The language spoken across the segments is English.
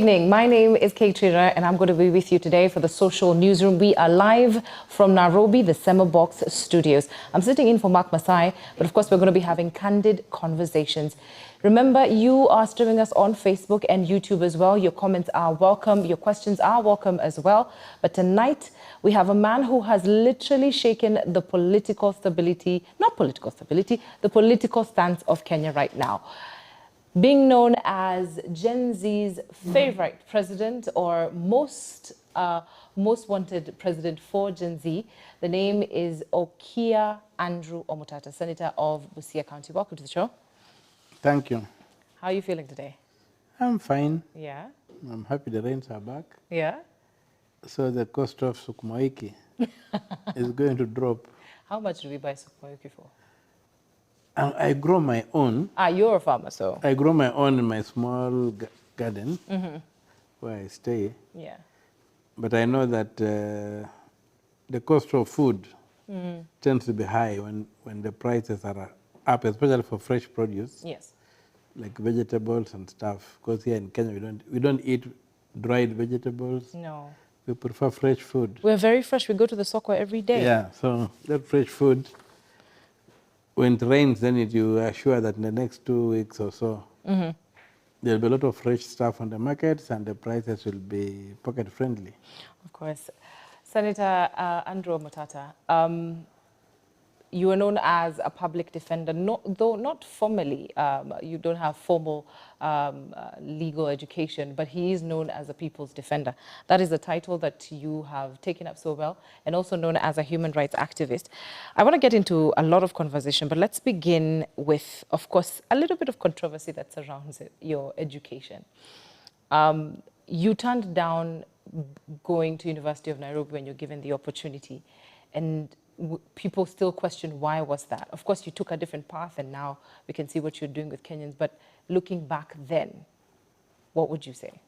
Good evening. My name is Kate Trader, and I'm going to be with you today for the Social Newsroom. We are live from Nairobi, the Sema Box Studios. I'm sitting in for Mark Masai, but of course we're going to be having candid conversations. Remember, you are streaming us on Facebook and YouTube as well. Your comments are welcome. Your questions are welcome as well. But tonight, we have a man who has literally shaken the political stability, not political stability, the political stance of Kenya right now. Being known as Gen Z's favorite president, or most wanted president for Gen Z, the name is OKIYA Andrew OMTATA, Senator of Busia County. Welcome to the show. Thank you. How are you feeling today? I'm fine. Yeah. I'm happy the rains are back. Yeah. So the cost of sukuma wiki is going to drop. How much do we buy sukuma wiki for? I grow my own. You're a farmer, so. I grow my own in my small garden where I stay. Yeah. But I know that the cost of food tends to be high when the prices are up, especially for fresh produce. Yes. Like vegetables and stuff. Because here in Kenya, we don't eat dried vegetables. No. We prefer fresh food. We're very fresh. We go to the soko every day. Yeah, so that fresh food, when it rains, then you are sure that in the next 2 weeks or so, there'll be a lot of fresh stuff on the markets and the prices will be pocket friendly. Of course. Senator Andrew OMTATA, you are known as a public defender, though not formally. You don't have formal legal education, but he is known as a people's defender. That is a title that you have taken up so well, and also known as a human rights activist. I want to get into a lot of conversation, but let's begin with, of course, a little bit of controversy that surrounds your education. You turned down going to University of Nairobi when you're given the opportunity, and people still question why was that. Of course, you took a different path, and now we can see what you're doing with Kenyans. But looking back then, what would you say?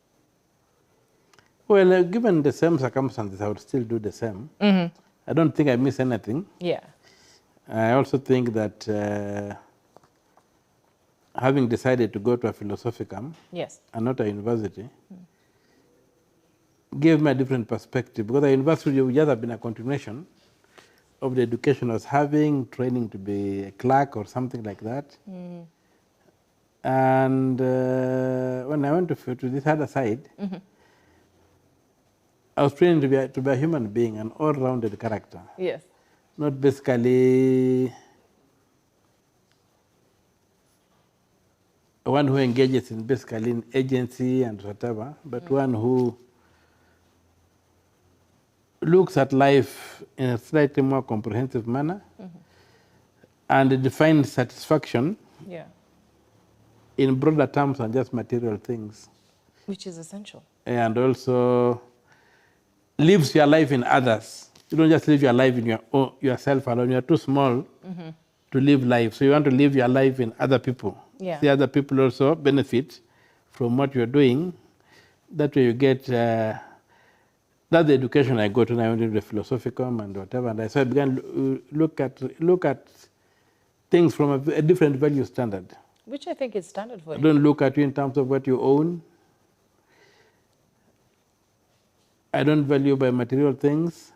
Well, given the same circumstances, I would still do the same. I don't think I miss anything. Yeah. I also think that having decided to go to a philosophicum, yes, and not a university, gave me a different perspective, because a university would just have been a continuation of the education I was having, training to be a clerk or something like that. And when I went to this other side, I was training to be a human being, an all-rounded character. Yes. Not basically one who engages in basically agency and whatever, but one who looks at life in a slightly more comprehensive manner and defines satisfaction in broader terms than just material things. Which is essential. And also lives your life in others. You don't just live your life in yourself alone. You're too small to live life. So you want to live your life in other people. Yeah. See other people also benefit from what you're doing. That way you get... that's the education I got when I went into the philosophicum and whatever, and so I began to look at things from a different value standard. Which I think is standard for you. I don't look at you in terms of what you own. I don't value by material things.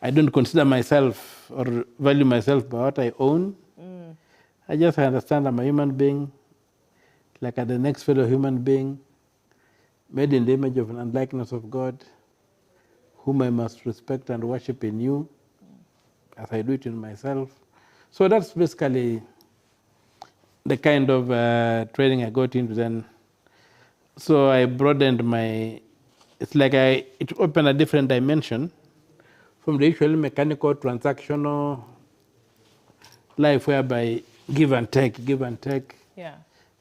I don't consider myself or value myself by what I own. I just understand I'm a human being, like the next fellow human being, made in the image of and likeness of God, whom I must respect and worship in you, as I do it in myself. So that's basically the kind of training I got into then. So I broadened it's like it opened a different dimension from the usual mechanical, transactional life whereby give and take. Yeah.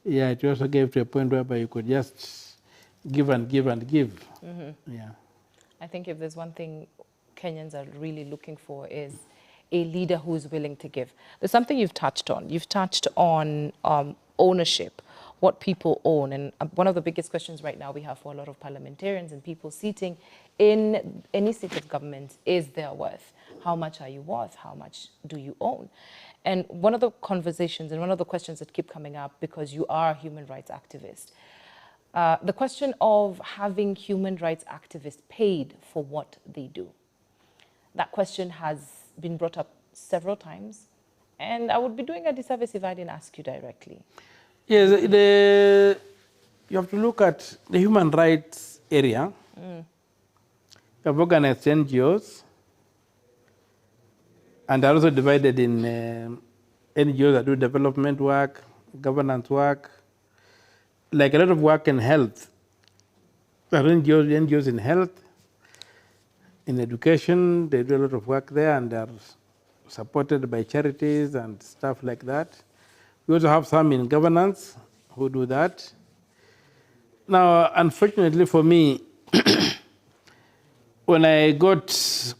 Yeah, it also gave to a point whereby you could just give and give and give. Yeah. I think if there's one thing Kenyans are really looking for is a leader who is willing to give. There's something you've touched on. You've touched on ownership, what people own. And one of the biggest questions right now we have for a lot of parliamentarians and people seating in any seat of government is their worth. How much are you worth? How much do you own? And one of the conversations and one of the questions that keep coming up, because you are a human rights activist, the question of having human rights activists paid for what they do. That question has been brought up several times, and I would be doing a disservice if I didn't ask you directly. Yes, you have to look at the human rights area. You have organized NGOs, and they're also divided in NGOs that do development work, governance work, like a lot of work in health. There are NGOs in health, in education, they do a lot of work there, and they're supported by charities and stuff like that. We also have some in governance who do that. Now, unfortunately for me, when I got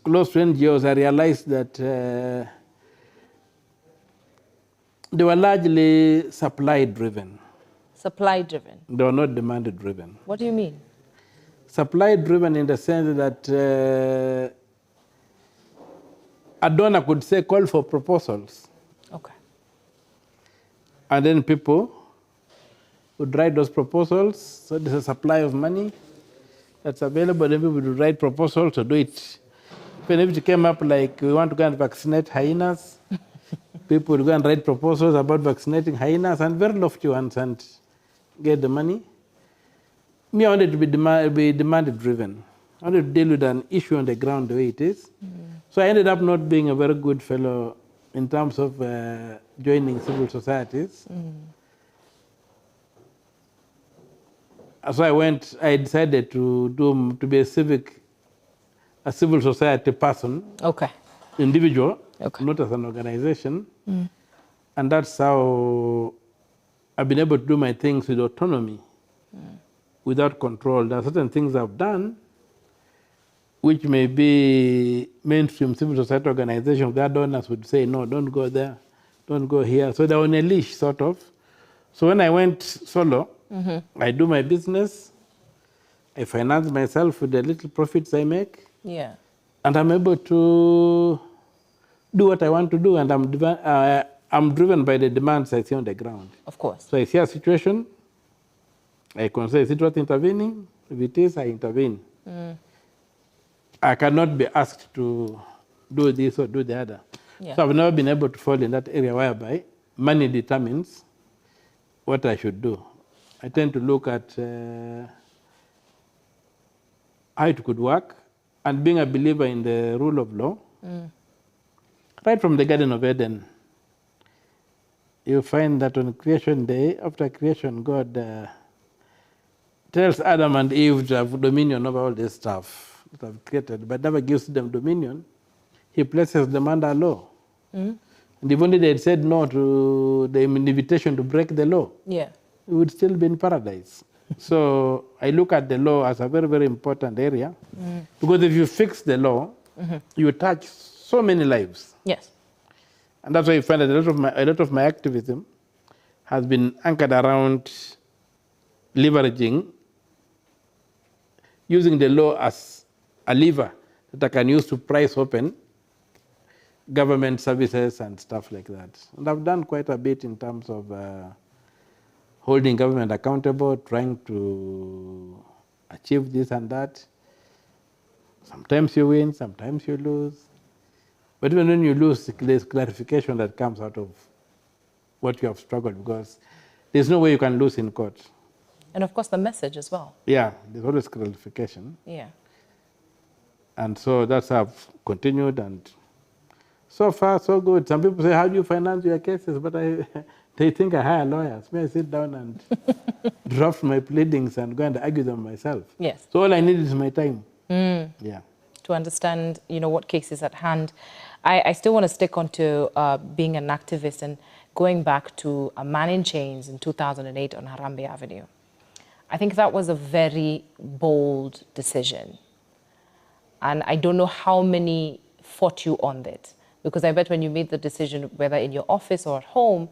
close to NGOs, I realized that they were largely supply-driven. Supply-driven? They were not demand-driven. What do you mean? Supply-driven in the sense that a donor could say, call for proposals. Okay. And then people would write those proposals. So there's a supply of money that's available. Then people would write proposals to do it. When it came up like, we want to go and vaccinate hyenas, people would go and write proposals about vaccinating hyenas, and very lofty ones, and get the money. Me, I wanted to be demand-driven. I wanted to deal with an issue on the ground the way it is. So I ended up not being a very good fellow in terms of joining civil societies. So I decided to be a civil society person, okay, individual, okay, not as an organization. And that's how I've been able to do my things with autonomy, without control. There are certain things I've done which may be mainstream civil society organizations. Their donors would say, no, don't go there, don't go here. So they're on a leash, sort of. So when I went solo, I do my business, I finance myself with the little profits I make, and I'm able to do what I want to do, and I'm driven by the demands I see on the ground. Of course. So I see a situation, I can say, is it worth intervening? If it is, I intervene. I cannot be asked to do this or do the other. So I've never been able to fall in that area whereby money determines what I should do. I tend to look at how it could work, and being a believer in the rule of law. Right from the Garden of Eden, you find that on creation day, after creation, God tells Adam and Eve to have dominion over all this stuff that I've created, but never gives them dominion. He places them under law. And if only they had said no to the invitation to break the law, we would still be in paradise. So I look at the law as a very, very important area, because if you fix the law, you touch so many lives. Yes. And that's why you find that a lot of my activism has been anchored around leveraging, using the law as a lever that I can use to price open government services and stuff like that. And I've done quite a bit in terms of holding government accountable, trying to achieve this and that. Sometimes you win, sometimes you lose. But even when you lose, there's clarification that comes out of what you have struggled, because there's no way you can lose in court. And of course the message as well. Yeah, there's always clarification. Yeah. And so that's how I've continued, and so far so good. Some people say, how do you finance your cases? But they think I hire lawyers. May I sit down and draft my pleadings and go and argue them myself? Yes. So all I need is my time. Yeah. To understand, what cases at hand. I still want to stick on to being an activist and going back to a man in chains in 2008 on Harambee Avenue. I think that was a very bold decision. And I don't know how many fought you on it, because I bet when you made the decision, whether in your office or at home,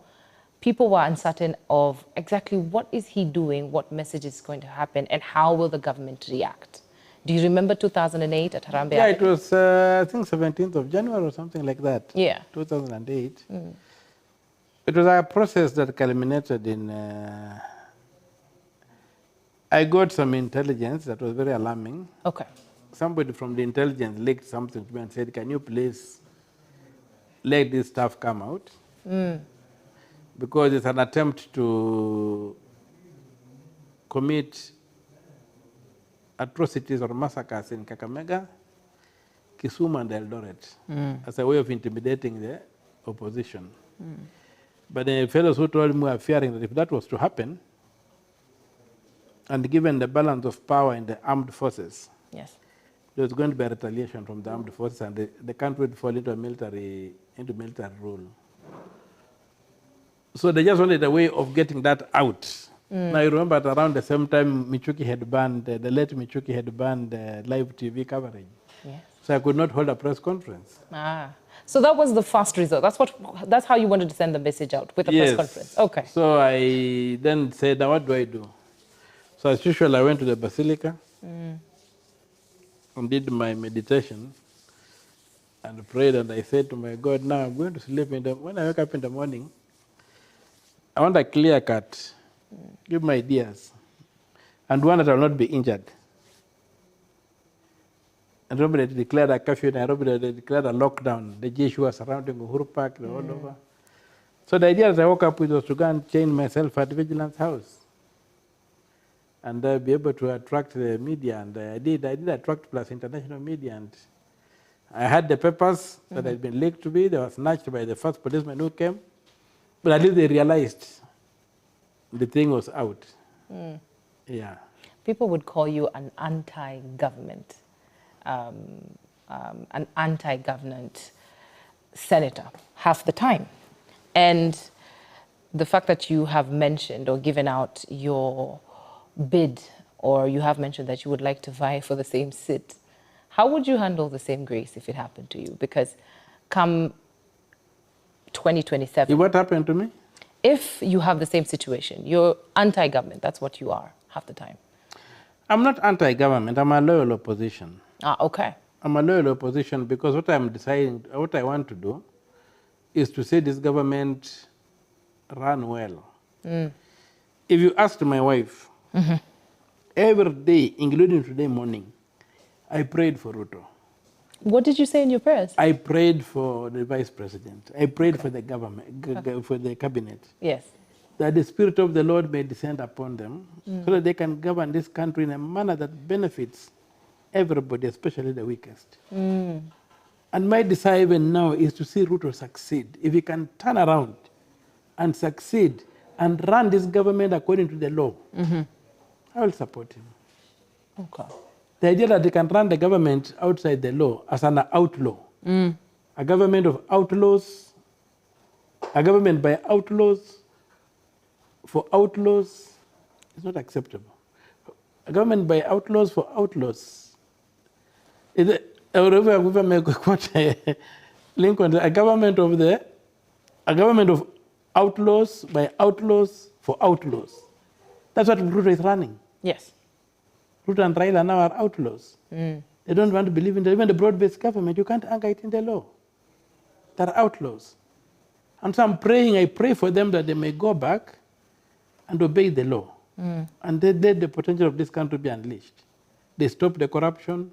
people were uncertain of exactly what is he doing, what message is going to happen, and how will the government react. Do you remember 2008 at Harambee? Yeah, it was, I think, 17th of January or something like that. Yeah. 2008. It was a process that culminated in I got some intelligence that was very alarming. Okay. Somebody from the intelligence leaked something to me and said, can you please let this stuff come out? Because it's an attempt to commit atrocities or massacres in Kakamega, Kisumu, and Eldoret as a way of intimidating the opposition. But the fellows who told me were fearing that if that was to happen, and given the balance of power in the armed forces, Yes. there was going to be a retaliation from the armed forces, and the country would fall into military rule. So they just wanted a way of getting that out. Now you remember at around the same time Michuki had banned, the late Michuki had banned live TV coverage. Yes. So I could not hold a press conference. So that was the first result. That's how you wanted to send the message out, with a press conference. Okay. So I then said, now what do I do? So as usual, I went to the Basilica and did my meditation and prayed, and I said to my God, now I'm going to sleep. When I wake up in the morning, I want a clear cut. Give my ideas. And one that I will not be injured. And Nairobi declared a curfew, Nairobi declared a lockdown. The Jews were surrounding Uhuru Park, all over. So the idea that I woke up with was to go and chain myself at Vigilance House and be able to attract the media. And I did attract plus international media. And I had the papers that had been leaked to me. They were snatched by the first policeman who came. But at least they realized the thing was out. Yeah. People would call you an anti-government, senator half the time. And the fact that you have mentioned or given out your bid, or you have mentioned that you would like to vie for the same seat, how would you handle the same grace if it happened to you? Because come 2027... What happened to me? If you have the same situation, you're anti-government, that's what you are half the time. I'm not anti-government, I'm a loyal opposition. Okay. I'm a loyal opposition because what I'm deciding, what I want to do is to see this government run well. If you ask my wife, every day, including today morning, I prayed for Ruto. What did you say in your prayers? I prayed for the vice president. I prayed for the government, for the cabinet. Yes. That the Spirit of the Lord may descend upon them so that they can govern this country in a manner that benefits everybody, especially the weakest. And my desire even now is to see Ruto succeed. If he can turn around and succeed and run this government according to the law, I will support him. Okay. The idea that they can run the government outside the law as an outlaw, a government of outlaws, a government by outlaws, for outlaws, is not acceptable. A government by outlaws for outlaws. Lincoln, a government of outlaws by outlaws for outlaws. That's what Ruto is running. Yes. Ruto and Raila now are outlaws. They don't want to believe in even the broad-based government. You can't anchor it in the law. They're outlaws. And so I pray for them that they may go back and obey the law. And they let the potential of this country be unleashed. They stop the corruption.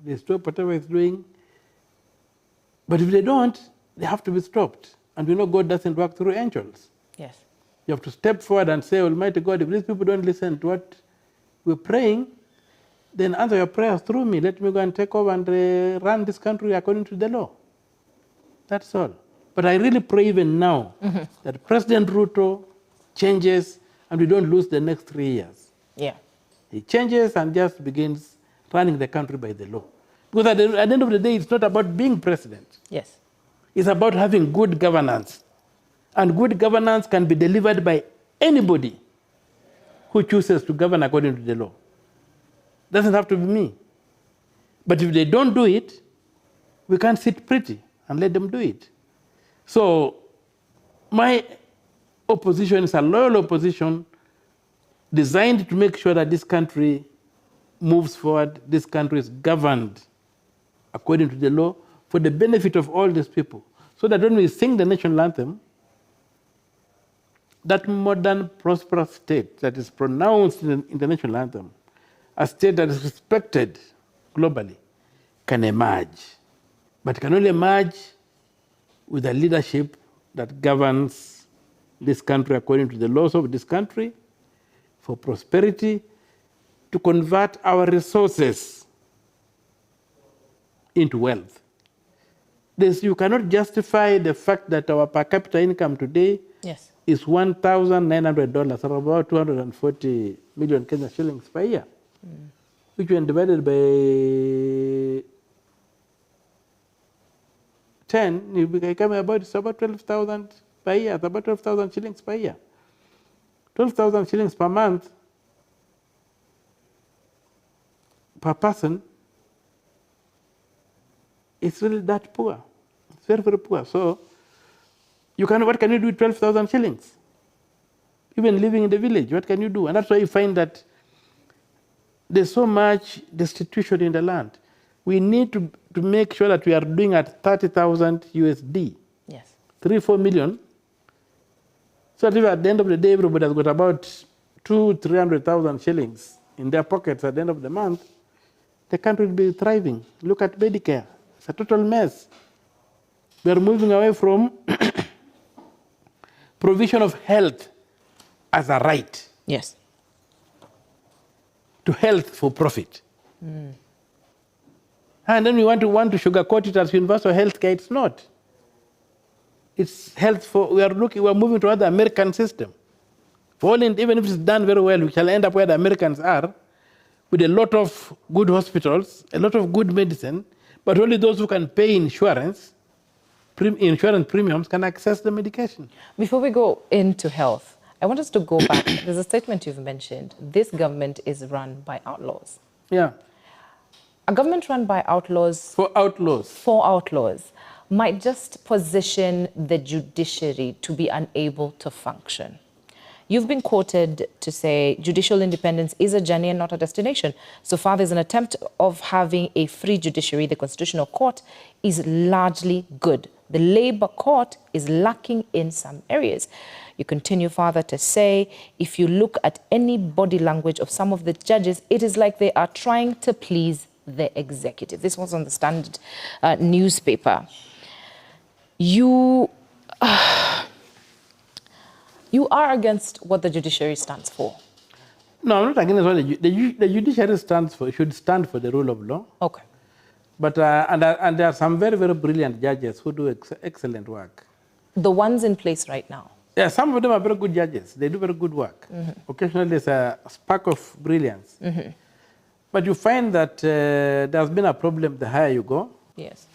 They stop whatever it's doing. But if they don't, they have to be stopped. And we know God doesn't work through angels. Yes. You have to step forward and say, Almighty God, if these people don't listen to what we're praying, then answer your prayers through me. Let me go and take over and run this country according to the law. That's all. But I really pray even now that President Ruto changes and we don't lose the next 3 years. Yeah. He changes and just begins running the country by the law. Because at the end of the day, it's not about being president. Yes. It's about having good governance. And good governance can be delivered by anybody who chooses to govern according to the law. Doesn't have to be me. But if they don't do it, we can't sit pretty and let them do it. So my opposition is a loyal opposition designed to make sure that this country moves forward, this country is governed according to the law for the benefit of all these people. So that when we sing the national anthem, that modern, prosperous state that is pronounced in the international anthem, a state that is respected globally, can emerge. But can only emerge with a leadership that governs this country according to the laws of this country, for prosperity, to convert our resources into wealth. You cannot justify the fact that our per capita income today is $1,900, or about 240 million Kenya shillings per year, which when divided by 10, you become about 12,000 per year, about 12,000 shillings per year. 12,000 shillings per month per person. It's really that poor. It's very, very poor. So what can you do with 12,000 shillings? Even living in the village, what can you do? And that's why you find that there's so much destitution in the land. We need to make sure that we are doing at 30,000 USD. Yes. 3-4 million. So that if at the end of the day, everybody has got about 200,000-300,000 shillings in their pockets at the end of the month, the country will be thriving. Look at Medicare. It's a total mess. We are moving away from provision of health as a right. Yes. To health for profit. And then we want to sugarcoat it as universal health care. It's not. It's health for, we are moving to the American system. Even if it's done very well, we shall end up where the Americans are, with a lot of good hospitals, a lot of good medicine, but only those who can pay insurance premiums can access the medication. Before we go into health, I want us to go back. There's a statement you've mentioned. This government is run by outlaws. Yeah. A government run by outlaws... For outlaws. For outlaws might just position the judiciary to be unable to function. You've been quoted to say judicial independence is a journey and not a destination. So far, there's an attempt of having a free judiciary. The Constitutional Court is largely good. The Labour Court is lacking in some areas. You continue further to say, if you look at any body language of some of the judges, it is like they are trying to please the executive. This was on the Standard newspaper. You are against what the judiciary stands for. No, I'm not against what the judiciary stands for. It should stand for the rule of law. Okay. But and there are some very, very brilliant judges who do excellent work. The ones in place right now? Yeah, some of them are very good judges. They do very good work. Occasionally there's a spark of brilliance. But you find that there's been a problem the higher you go. Yes.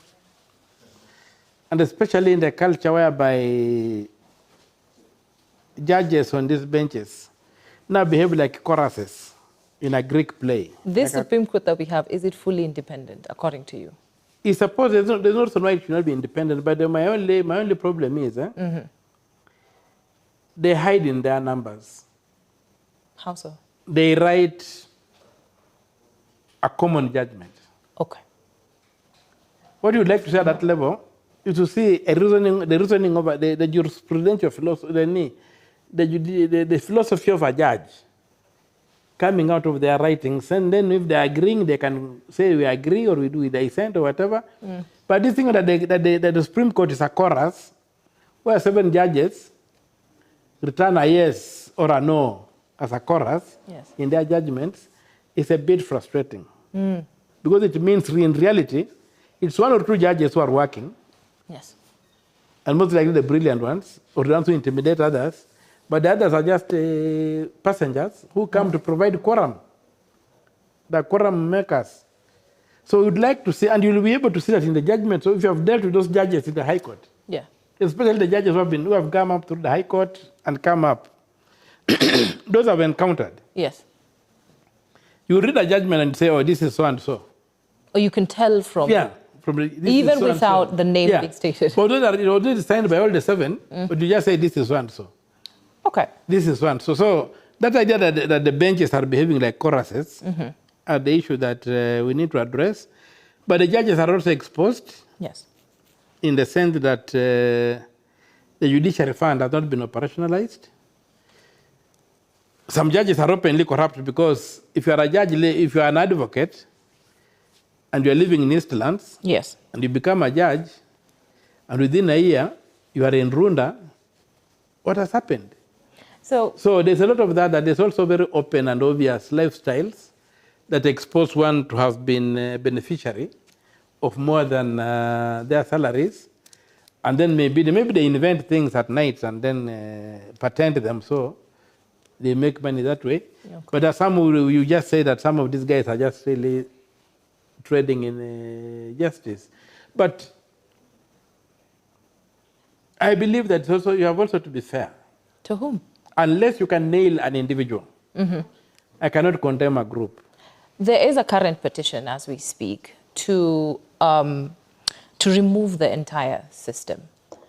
And especially in the culture whereby judges on these benches now behave like choruses in a Greek play. This like Supreme Court that we have, is it fully independent, according to you? I suppose there's no reason why it should not be independent, but my only problem is they hide in their numbers. How so? They write a common judgment. Okay. What you would like to see at that level is to see the reasoning of the jurisprudential philosophy, the philosophy of a judge coming out of their writings, and then if they're agreeing, they can say we agree or we do with dissent or whatever. But this thing that the Supreme Court is a chorus, where 7 judges return a yes or a no as a chorus in their judgments, is a bit frustrating. Because it means in reality, it's 1 or 2 judges who are working. Yes. And most likely the brilliant ones, or the ones who intimidate others. But the others are just passengers who come to provide quorum. The quorum makers. So we'd like to see, and you'll be able to see that in the judgment. So if you have dealt with those judges in the High Court, especially the judges who have come up through the High Court and come up, those have encountered. Yes. You read a judgment and say, oh, this is so and so. Or you can tell from... Yeah. Even without the name being stated. But those are already signed by all the 7, but you just say this is so and so. Okay. This is one. So that idea that the benches are behaving like choruses are the issue that we need to address. But the judges are also exposed. Yes. In the sense that the judiciary fund has not been operationalized. some judges are openly corrupt because if you are a judge, if you are an advocate and you are living in Eastlands, Yes. and you become a judge, and within a year you are in Runda, what has happened? So there's a lot of that. There's also very open and obvious lifestyles that expose one to have been a beneficiary of more than their salaries, and then maybe they invent things at night and then patent them so they make money that way. Okay. But there are some who you just say that some of these guys are just really trading in justice. But I believe that also you have also to be fair. To whom? Unless you can nail an individual, I cannot condemn a group. There is a current petition as we speak to remove the entire system.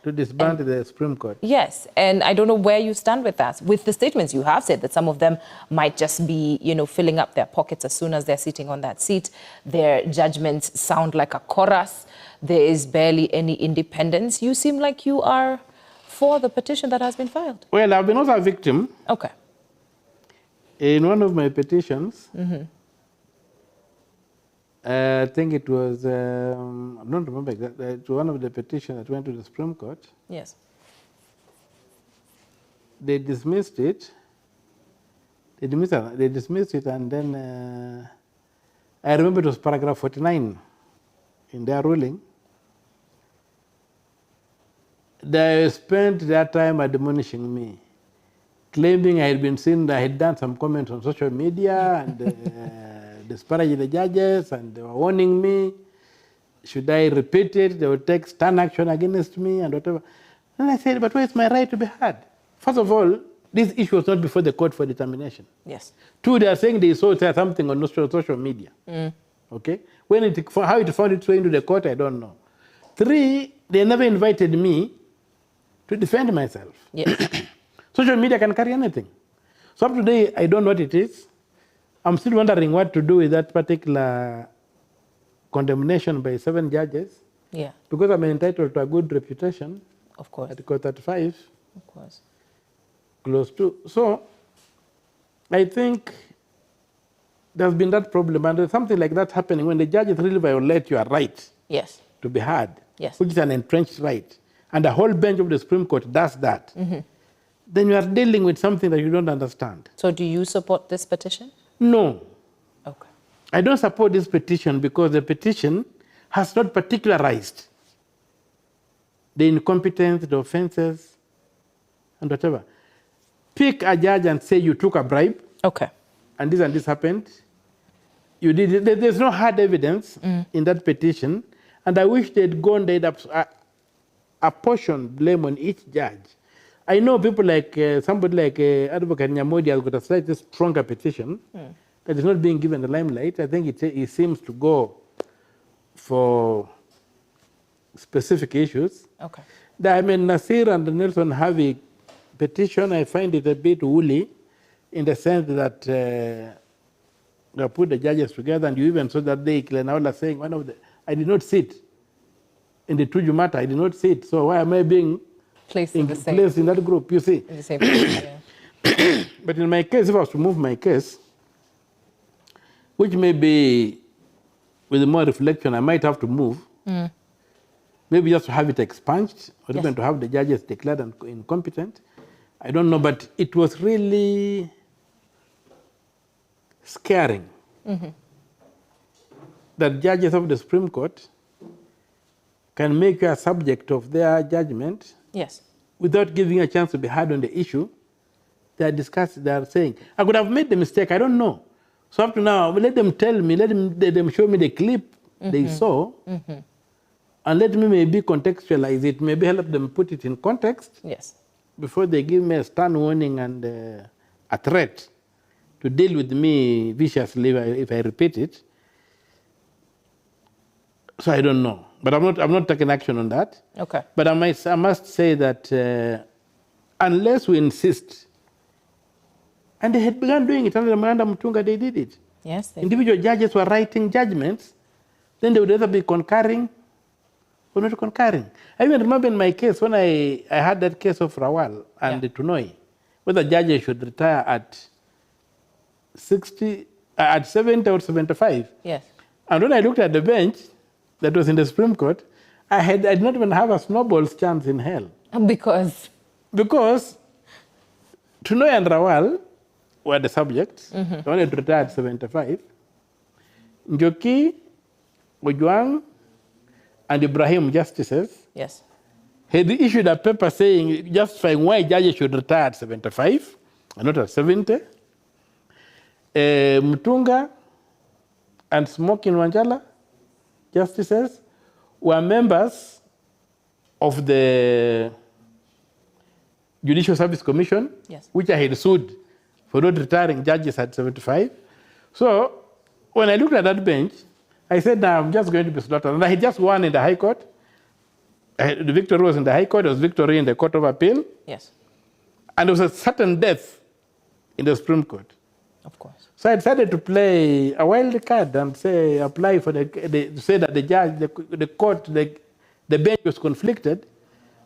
To disband the Supreme Court. Yes, and I don't know where you stand with that. With the statements you have said that some of them might just be, filling up their pockets as soon as they're sitting on that seat. Their judgments sound like a chorus. There is barely any independence. You seem like you are for the petition that has been filed. Well, I've been also a victim. Okay. In one of my petitions, I think it was, I don't remember exactly, it was one of the petitions that went to the Supreme Court. Yes. They dismissed it. They dismissed it, and then I remember it was paragraph 49 in their ruling. They spent their time admonishing me, claiming I had been seen, I had done some comments on social media and disparaging the judges, and they were warning me, should I repeat it, they would take stern action against me and whatever. And I said, but where is my right to be heard? First of all, this issue was not before the court for determination. Yes. Two, they are saying they saw something on social media. Okay? How it found its way into the court, I don't know. Three, they never invited me to defend myself. Yes. Social media can carry anything. So up to today, I don't know what it is. I'm still wondering what to do with that particular condemnation by 7 judges. Yeah. Because I'm entitled to a good reputation. Of course. Article 35. Of course. Close to. So I think there's been that problem, and there's something like that happening when the judges really violate your right Yes. to be heard, Yes. which is an entrenched right, and the whole bench of the Supreme Court does that, then you are dealing with something that you don't understand. So do you support this petition? No. Okay. I don't support this petition because the petition has not particularized the incompetence, the offenses, and whatever. Pick a judge and say you took a bribe. Okay. And this happened. You did it. There's no hard evidence in that petition. And I wish they'd apportioned blame on each judge. I know people like somebody like Advocate Nyamodi has got a slightly stronger petition that is not being given the limelight. I think it seems to go for specific issues. Okay. Nasir and Nelson have a petition. I find it a bit woolly in the sense that they put the judges together, and you even saw that day Klenaola saying I did not sit in the Tuju matter. I did not sit. So why am I being placed in that group? You see. In the same place, yeah. But in my case, if I was to move my case, which may be with more reflection, I might have to move. Maybe just to have it expunged, or even to have the judges declared incompetent. I don't know, but it was really scaring that judges of the Supreme Court can make you a subject of their judgment without giving you a chance to be heard on the issue. They are saying, I could have made the mistake, I don't know. So up to now, let them tell me, let them show me the clip they saw, and let me maybe contextualize it, maybe help them put it in context. Yes. Before they give me a stern warning and a threat to deal with me viciously if I repeat it. So I don't know. But I'm not taking action on that. Okay. But I must say that unless we insist, and they had begun doing it under Miranda Mutunga, they did it. Yes. Individual judges were writing judgments, then they would either be concurring or not concurring. I even remember in my case when I had that case of Rawal and Tunoi, whether judges should retire at 60, at 70 or 75. Yes. And when I looked at the bench that was in the Supreme Court, I did not even have a snowball's chance in hell. Because? Because Tunoy and Rawal were the subjects. They wanted to retire at 75. Njoki, Ojwang, and Ibrahim justices Yes. had issued a paper saying justifying why judges should retire at 75 and not at 70. Mutunga and Smokin Wanjala justices were members of the Judicial Service Commission, Yes. which I had sued for not retiring judges at 75. So when I looked at that bench, I said, nah, I'm just going to be slaughtered. And I had just won in the High Court. The victory was in the High Court. It was victory in the Court of Appeal. Yes. And there was a certain death in the Supreme Court. Of course. So I decided to play a wild card and say, apply for say that the judge, the court, the bench was conflicted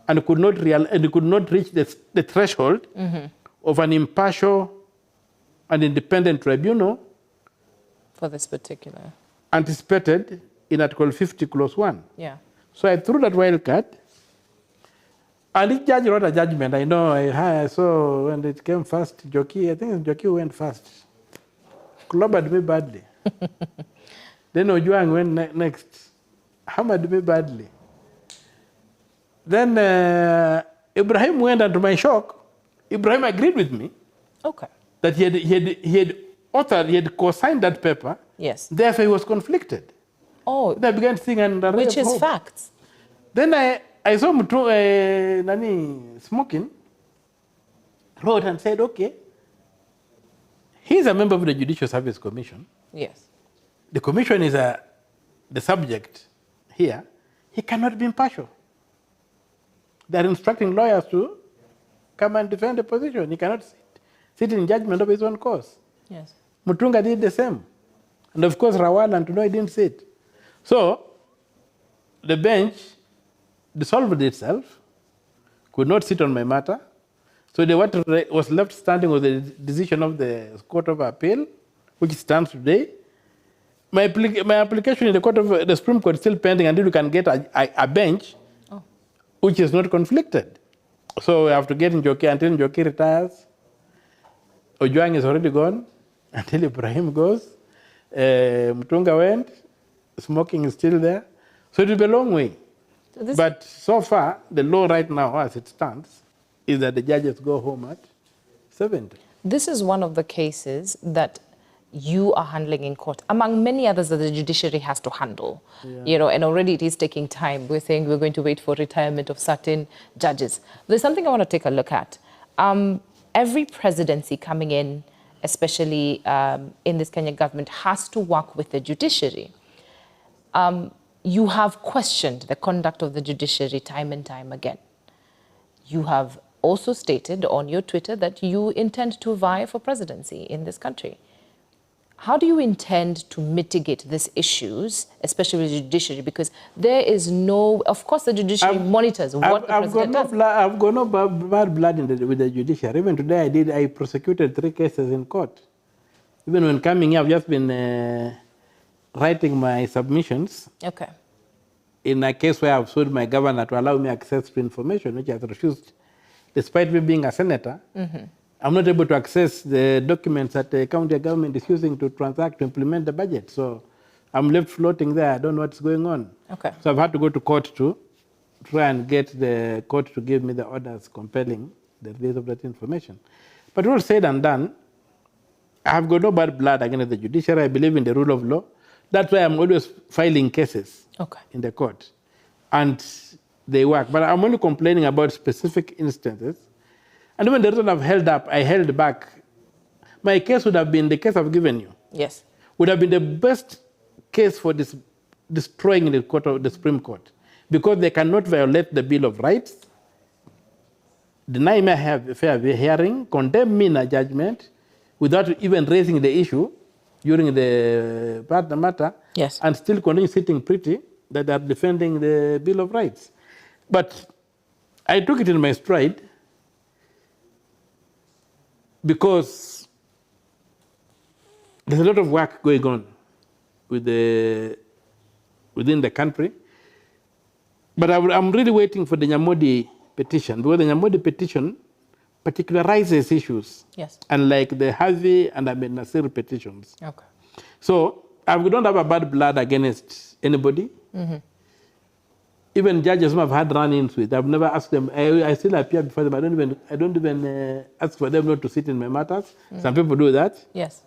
and could not reach the threshold of an impartial and independent tribunal For this particular. anticipated in Article 50, Clause 1. Yeah. So I threw that wild card, and the judge wrote a judgment. I know, I saw when it came first, Joki, I think Joki went first. Clobbered me badly. Then Ojwang went next. Hammered me badly. Then Ibrahim went, and to my shock, Ibrahim agreed with me Okay. that he had co-signed that paper. Yes. Therefore, he was conflicted. Oh, Then I began to sing and which is facts. Then I saw Smokin wrote and said, okay, he's a member of the Judicial Service Commission. Yes. The commission is the subject here. He cannot be impartial. They're instructing lawyers to come and defend the position. He cannot sit in judgment of his own cause. Yes. Mutunga did the same. And of course, Rawal and Tunoy didn't sit. So the bench dissolved itself, could not sit on my matter. So what was left standing was the decision of the Court of Appeal, which stands today. My application in the Supreme Court is still pending until we can get a bench which is not conflicted. So we have to get in Njoki until Njoki retires. Ojwang is already gone until Ibrahim goes. Mutunga went. Smoking is still there. So it will be a long way. So but so far, the law right now, as it stands, is that the judges go home at 70. This is one of the cases that you are handling in court, among many others that the judiciary has to handle. Yeah. And already it is taking time. We're saying we're going to wait for retirement of certain judges. There's something I want to take a look at. Every presidency coming in, especially in this Kenyan government, has to work with the judiciary. You have questioned the conduct of the judiciary time and time again. You have also stated on your Twitter that you intend to vie for presidency in this country. How do you intend to mitigate these issues, especially with the judiciary? Because there is no, of course, the judiciary monitors what the president does. I've got no bad blood with the judiciary. Even today, I prosecuted 3 cases in court. Even when coming here, I've just been writing my submissions. Okay. In a case where I've sued my governor to allow me access to information, which I have refused, despite me being a senator. I'm not able to access the documents that the county government is using to transact, to implement the budget. So I'm left floating there. I don't know what's going on. Okay. So I've had to go to court to try and get the court to give me the orders compelling the release of that information. But all said and done, I have got no bad blood against the judiciary. I believe in the rule of law. That's why I'm always filing cases in the court. And they work. But I'm only complaining about specific instances. And when the reason I've held up, I held back. My case would have been the case I've given you. Yes. Would have been the best case for destroying the Supreme Court. Because they cannot violate the Bill of Rights, deny me a fair hearing, condemn me in a judgment without even raising the issue during the matter, and still continue sitting pretty that they are defending the Bill of Rights. But I took it in my stride because there's a lot of work going on within the country. But I'm really waiting for the Nyamodi petition, because the Nyamodi petition particularizes issues. Yes. Unlike the Harvey and Ahmed Nasir petitions. Okay. So I don't have a bad blood against anybody. Mm-hmm. Even judges who I've had run-ins with, I've never asked them. I still appear before them. I don't even ask for them not to sit in my matters. Some people do that. Yes.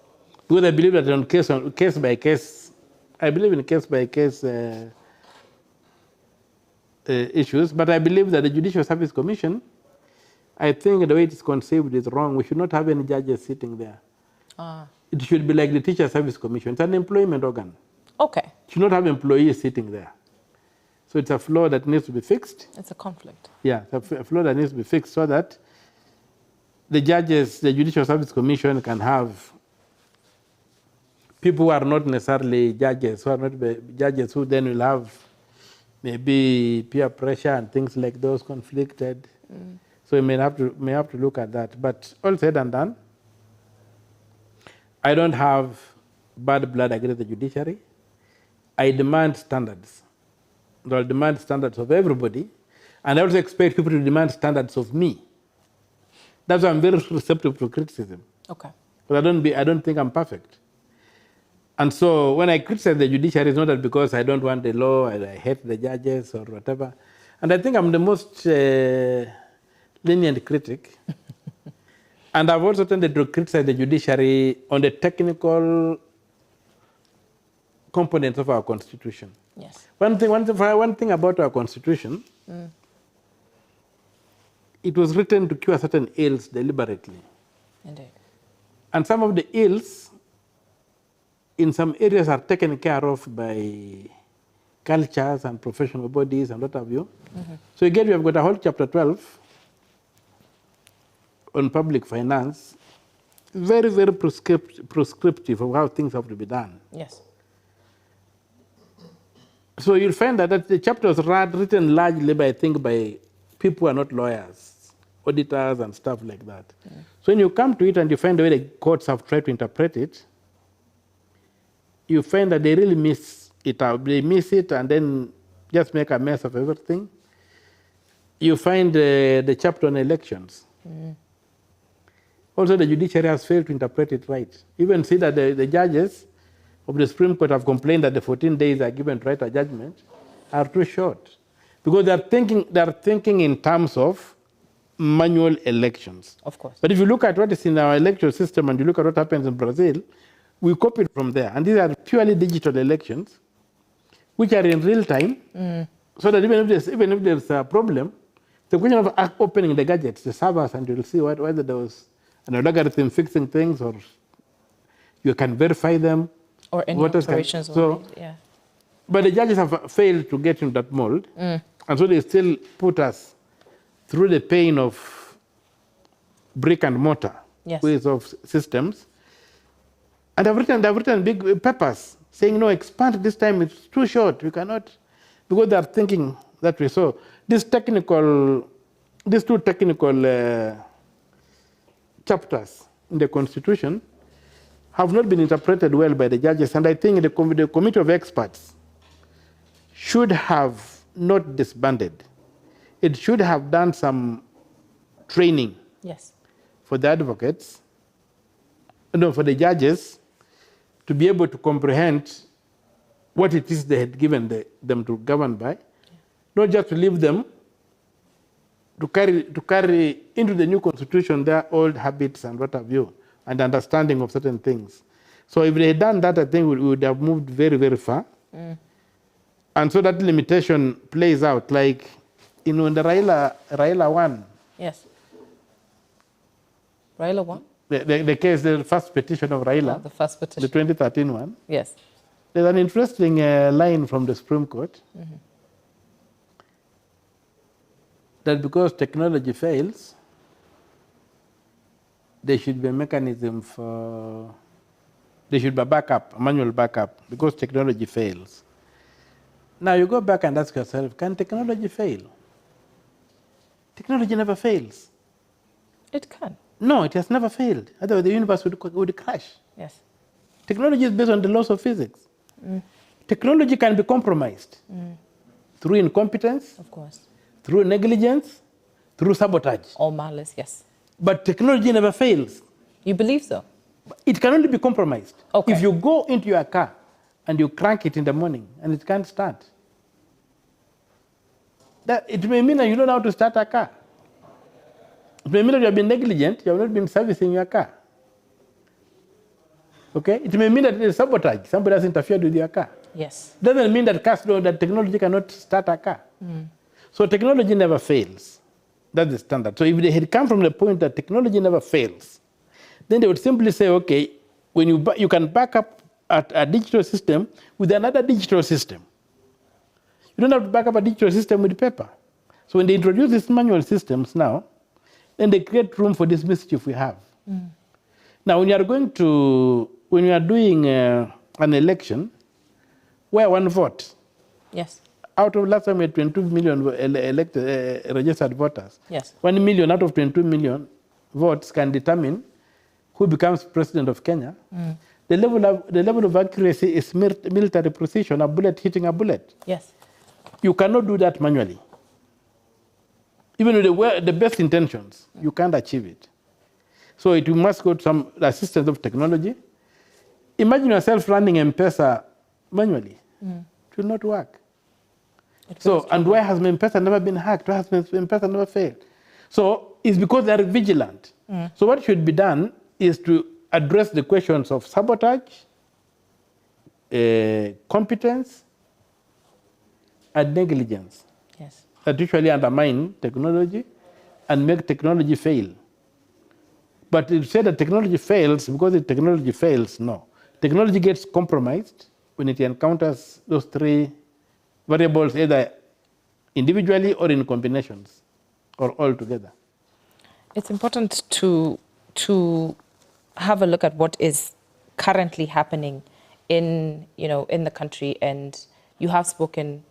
Because I believe that on case by case, I believe in case by case issues. But I believe that the Judicial Service Commission, I think the way it is conceived is wrong. We should not have any judges sitting there. It should be like the Teacher Service Commission. It's an employment organ. Okay. It should not have employees sitting there. So it's a flaw that needs to be fixed. It's a conflict. Yeah, it's a flaw that needs to be fixed so that the judges, the Judicial Service Commission can have people who are not necessarily judges, who are not judges who then will have maybe peer pressure and things like those conflicted. So we may have to look at that. But all said and done, I don't have bad blood against the judiciary. I demand standards. I'll demand standards of everybody, and I also expect people to demand standards of me. That's why I'm very receptive to criticism. Okay. But I don't think I'm perfect. And so when I criticize the judiciary, it's not that because I don't want the law, I hate the judges or whatever. And I think I'm the most lenient critic. And I've also tended to criticize the judiciary on the technical components of our constitution. Yes. One thing about our constitution, it was written to cure certain ills deliberately. Indeed. And some of the ills in some areas are taken care of by cultures and professional bodies and what have you. So again, we have got a whole chapter 12 on public finance, very, very prescriptive of how things have to be done. Yes. So you'll find that the chapter was written largely by people who are not lawyers, auditors and stuff like that. So when you come to it and you find the way the courts have tried to interpret it, you find that they really miss it out. They miss it and then just make a mess of everything. You find the chapter on elections. Also, the judiciary has failed to interpret it right. Even see that the judges of the Supreme Court have complained that the 14 days are given to write a judgment are too short, because they are thinking in terms of manual elections. Of course. But if you look at what is in our electoral system and you look at what happens in Brazil, we copied from there. And these are purely digital elections, which are in real time, so that even if there's a problem, the question of opening the gadgets, the servers, and you'll see whether there was an algorithm fixing things, or you can verify them. Or any operations. Yeah. But the judges have failed to get into that mold, and so they still put us through the pain of brick and mortar ways of systems. And they've written big papers saying, no, expand this time, it's too short, we cannot, because they are thinking that way. So these two technical chapters in the Constitution have not been interpreted well by the judges, and I think the committee of experts should have not disbanded. It should have done some training for the advocates, for the judges, to be able to comprehend what it is they had given them to govern by, not just to leave them to carry into the new constitution their old habits and what have you, and understanding of certain things. So if they had done that, I think we would have moved very, very far. And so that limitation plays out, like in the Raila one. Yes. Raila one? The case, the first petition of Raila. The first petition. The 2013 one. Yes. There's an interesting line from the Supreme Court. That because technology fails, there should be a mechanism there should be a manual backup, because technology fails. Now you go back and ask yourself, can technology fail? Technology never fails. It can. No, it has never failed. Otherwise the universe would crash. Yes. Technology is based on the laws of physics. Technology can be compromised through incompetence, Of course. through negligence, through sabotage. Or malice, yes. But technology never fails. You believe so? It can only be compromised. Okay. If you go into your car and you crank it in the morning and it can't start, that it may mean that you don't know how to start a car. It may mean that you have been negligent, you have not been servicing your car. Okay? It may mean that there's sabotage, somebody has interfered with your car. Yes. Doesn't mean that that technology cannot start a car. So technology never fails. That's the standard. So if they had come from the point that technology never fails, then they would simply say, okay, when you can back up a digital system with another digital system. You don't have to back up a digital system with paper. So when they introduce these manual systems now, then they create room for this mischief we have. Now, when you are doing an election, where one vote, Yes. out of last time we had 22 million registered voters. Yes. 1 million out of 22 million votes can determine who becomes president of Kenya. The level of accuracy is military precision, a bullet hitting a bullet. Yes. You cannot do that manually. Even with the best intentions, you can't achieve it. So you must go to some assistance of technology. Imagine yourself running M-Pesa manually. It will not work. And why has M-Pesa never been hacked? Why has M-Pesa never failed? So it's because they are vigilant. So what should be done is to address the questions of sabotage, competence, and negligence. Yes. That usually undermine technology and make technology fail. But to say that technology fails because technology fails, no. Technology gets compromised when it encounters those three variables, either individually or in combinations, or all together. It's important to have a look at what is currently happening in the country, and you have spoken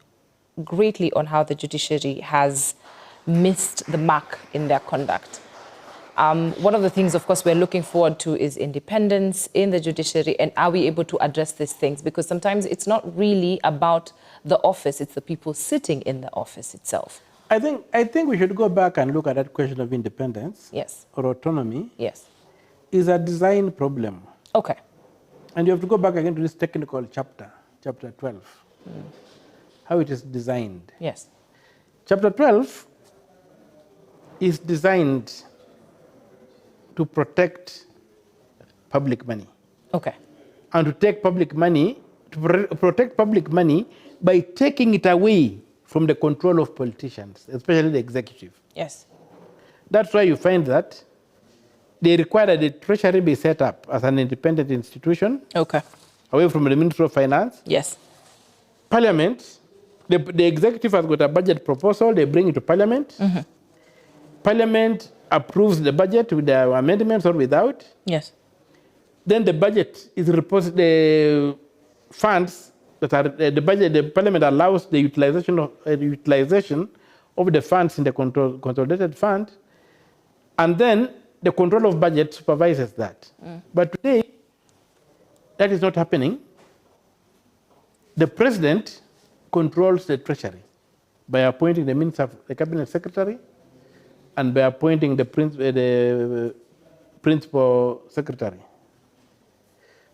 greatly on how the judiciary has missed the mark in their conduct. One of the things, of course, we're looking forward to is independence in the judiciary, and are we able to address these things? Because sometimes it's not really about the office, it's the people sitting in the office itself. I think we should go back and look at that question of independence. Yes. Or autonomy. Yes. Is a design problem. Okay. And you have to go back again to this technical chapter 12. How it is designed. Yes. Chapter 12 is designed to protect public money. Okay. And to take public money, to protect public money by taking it away from the control of politicians, especially the executive. Yes. That's why you find that they require that the Treasury be set up as an independent institution. Okay. Away from the Ministry of Finance. Yes. Parliament, the executive has got a budget proposal, they bring it to Parliament. Parliament approves the budget with the amendments or without. Yes. Then the budget is reposed, the funds that are the budget, the Parliament allows the utilization of the funds in the consolidated fund, and then the control of budget supervises that. But today, that is not happening. The President controls the Treasury by appointing the Minister, the Cabinet Secretary, and by appointing the Principal Secretary.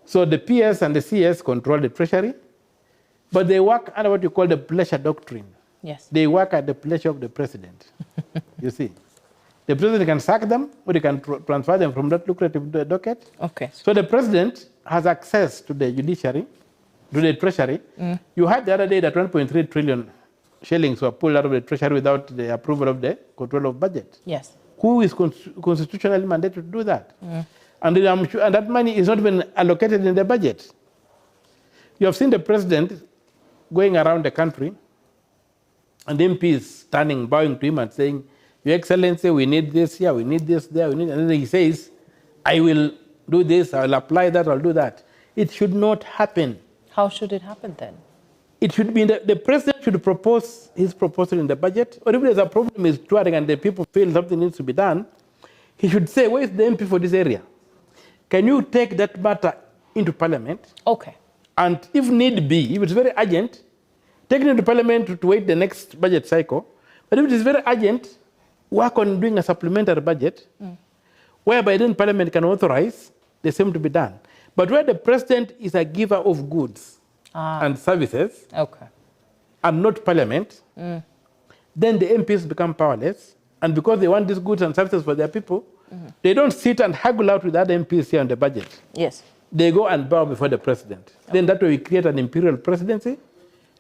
So the PS and the CS control the Treasury, but they work under what you call the pleasure doctrine. Yes. They work at the pleasure of the President. You see. The President can sack them, or he can transfer them from that lucrative docket. Okay. So the President has access to the judiciary, to the Treasury. You heard the other day that 1.3 trillion shillings were pulled out of the Treasury without the approval of the control of budget. Yes. Who is constitutionally mandated to do that? And I'm sure, and that money is not even allocated in the budget. You have seen the President going around the country, and MPs standing, bowing to him and saying, Your Excellency, we need this here, we need this there, and then he says, I will do this, I will apply that, I'll do that. It should not happen. How should it happen then? It should be the President should propose his proposal in the budget, or if there's a problem is touring and the people feel something needs to be done, he should say, where is the MP for this area? Can you take that matter into Parliament. Okay. And if need be, if it's very urgent, take it into Parliament to wait the next budget cycle. But if it is very urgent, work on doing a supplementary budget, whereby then Parliament can authorize the same to be done. But where the president is a giver of goods and services, Okay. and not Parliament, then the MPs become powerless. And because they want these goods and services for their people, they don't sit and haggle out with other MPs here on the budget. Yes. They go and bow before the president. Then that way we create an imperial presidency,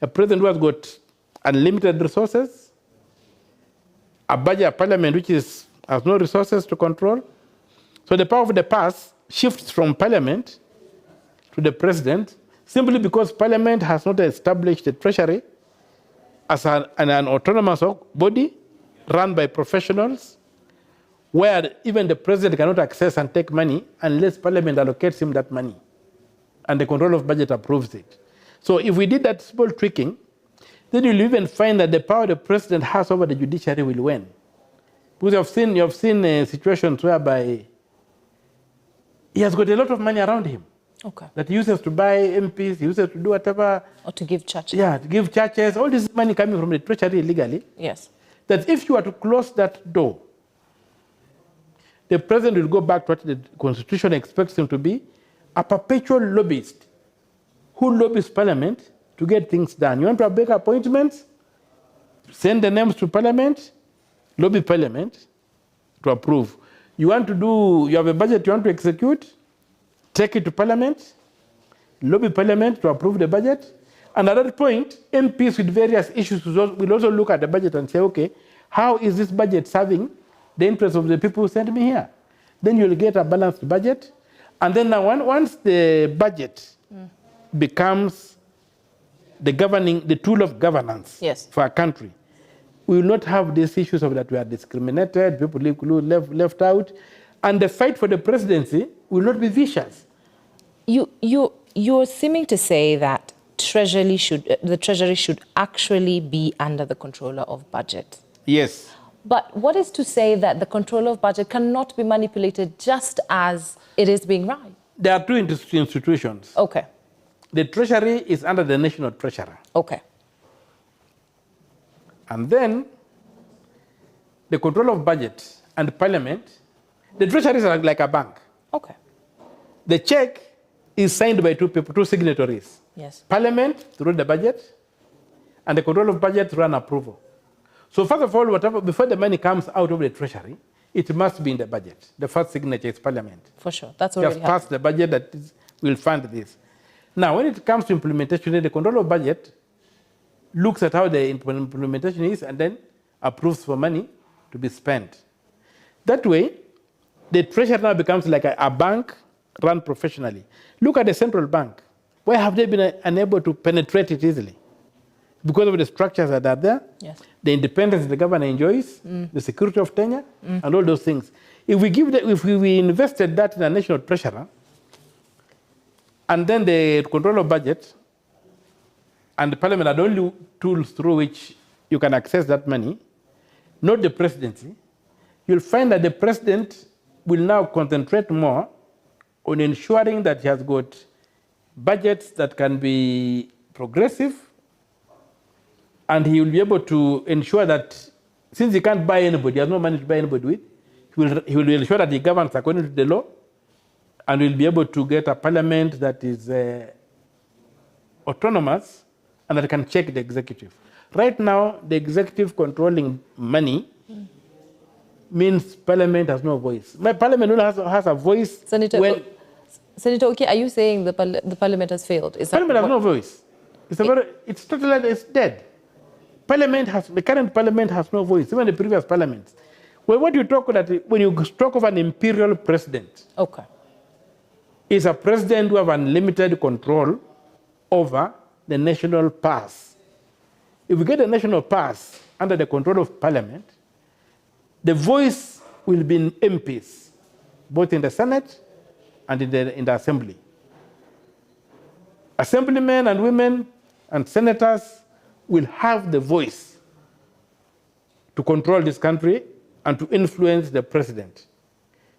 a president who has got unlimited resources, a budget, a parliament which has no resources to control. So the power of the purse shifts from parliament to the president simply because parliament has not established the treasury as an autonomous body run by professionals, where even the president cannot access and take money unless parliament allocates him that money and the control of budget approves it. So if we did that small tweaking, then you'll even find that the power the president has over the judiciary will wane. Because you have seen situations whereby he has got a lot of money around him. Okay. That he uses to buy MPs, he uses to do whatever. Or to give churches. Yeah, to give churches, all this money coming from the treasury illegally. Yes. That if you were to close that door, the president will go back to what the Constitution expects him to be, a perpetual lobbyist who lobbies Parliament to get things done. You want to make appointments, send the names to Parliament, lobby Parliament to approve. You have a budget you want to execute, take it to Parliament, lobby Parliament to approve the budget. And at that point, MPs with various issues will also look at the budget and say, okay, how is this budget serving the interests of the people who sent me here? Then you'll get a balanced budget. And then now once the budget becomes the tool of governance for a country, we will not have these issues of that we are discriminated, people left out, and the fight for the presidency will not be vicious. You're seeming to say that the Treasury should actually be under the controller of budget. Yes. But what is to say that the controller of budget cannot be manipulated just as it is being run? There are two institutions. Okay. The Treasury is under the National Treasurer. Okay. And then the control of budget and Parliament, the Treasury is like a bank. Okay. The check is signed by two signatories. Yes. Parliament through the budget, and the control of budget through an approval. So first of all, before the money comes out of the Treasury, it must be in the budget. The first signature is Parliament. For sure. That's already happened. Just pass the budget that will fund this. Now, when it comes to implementation, the control of budget looks at how the implementation is and then approves for money to be spent. That way, the Treasury now becomes like a bank run professionally. Look at the central bank. Why have they been unable to penetrate it easily? Because of the structures that are there, yes. The independence the government enjoys, the security of tenure, and all those things. If we invested that in a national treasurer, and then the control of budget, and the parliament are the only tools through which you can access that money, not the presidency, you'll find that the president will now concentrate more on ensuring that he has got budgets that can be progressive, and he will be able to ensure that since he can't buy anybody, he has no money to buy anybody with, he will ensure that he governs according to the law, and will be able to get a parliament that is autonomous and that can check the executive. Right now, the executive controlling money means parliament has no voice. My parliament only has a voice. Senator Oki, are you saying the parliament has failed? Parliament has no voice. It's totally dead. The current parliament has no voice, even the previous parliaments. Well, what you talk about, when you talk of an imperial president, okay, is a president who has unlimited control over the national purse. If we get the national purse under the control of parliament, the voice will be in MPs, both in the Senate and in the Assembly. Assemblymen and women and senators will have the voice to control this country and to influence the president.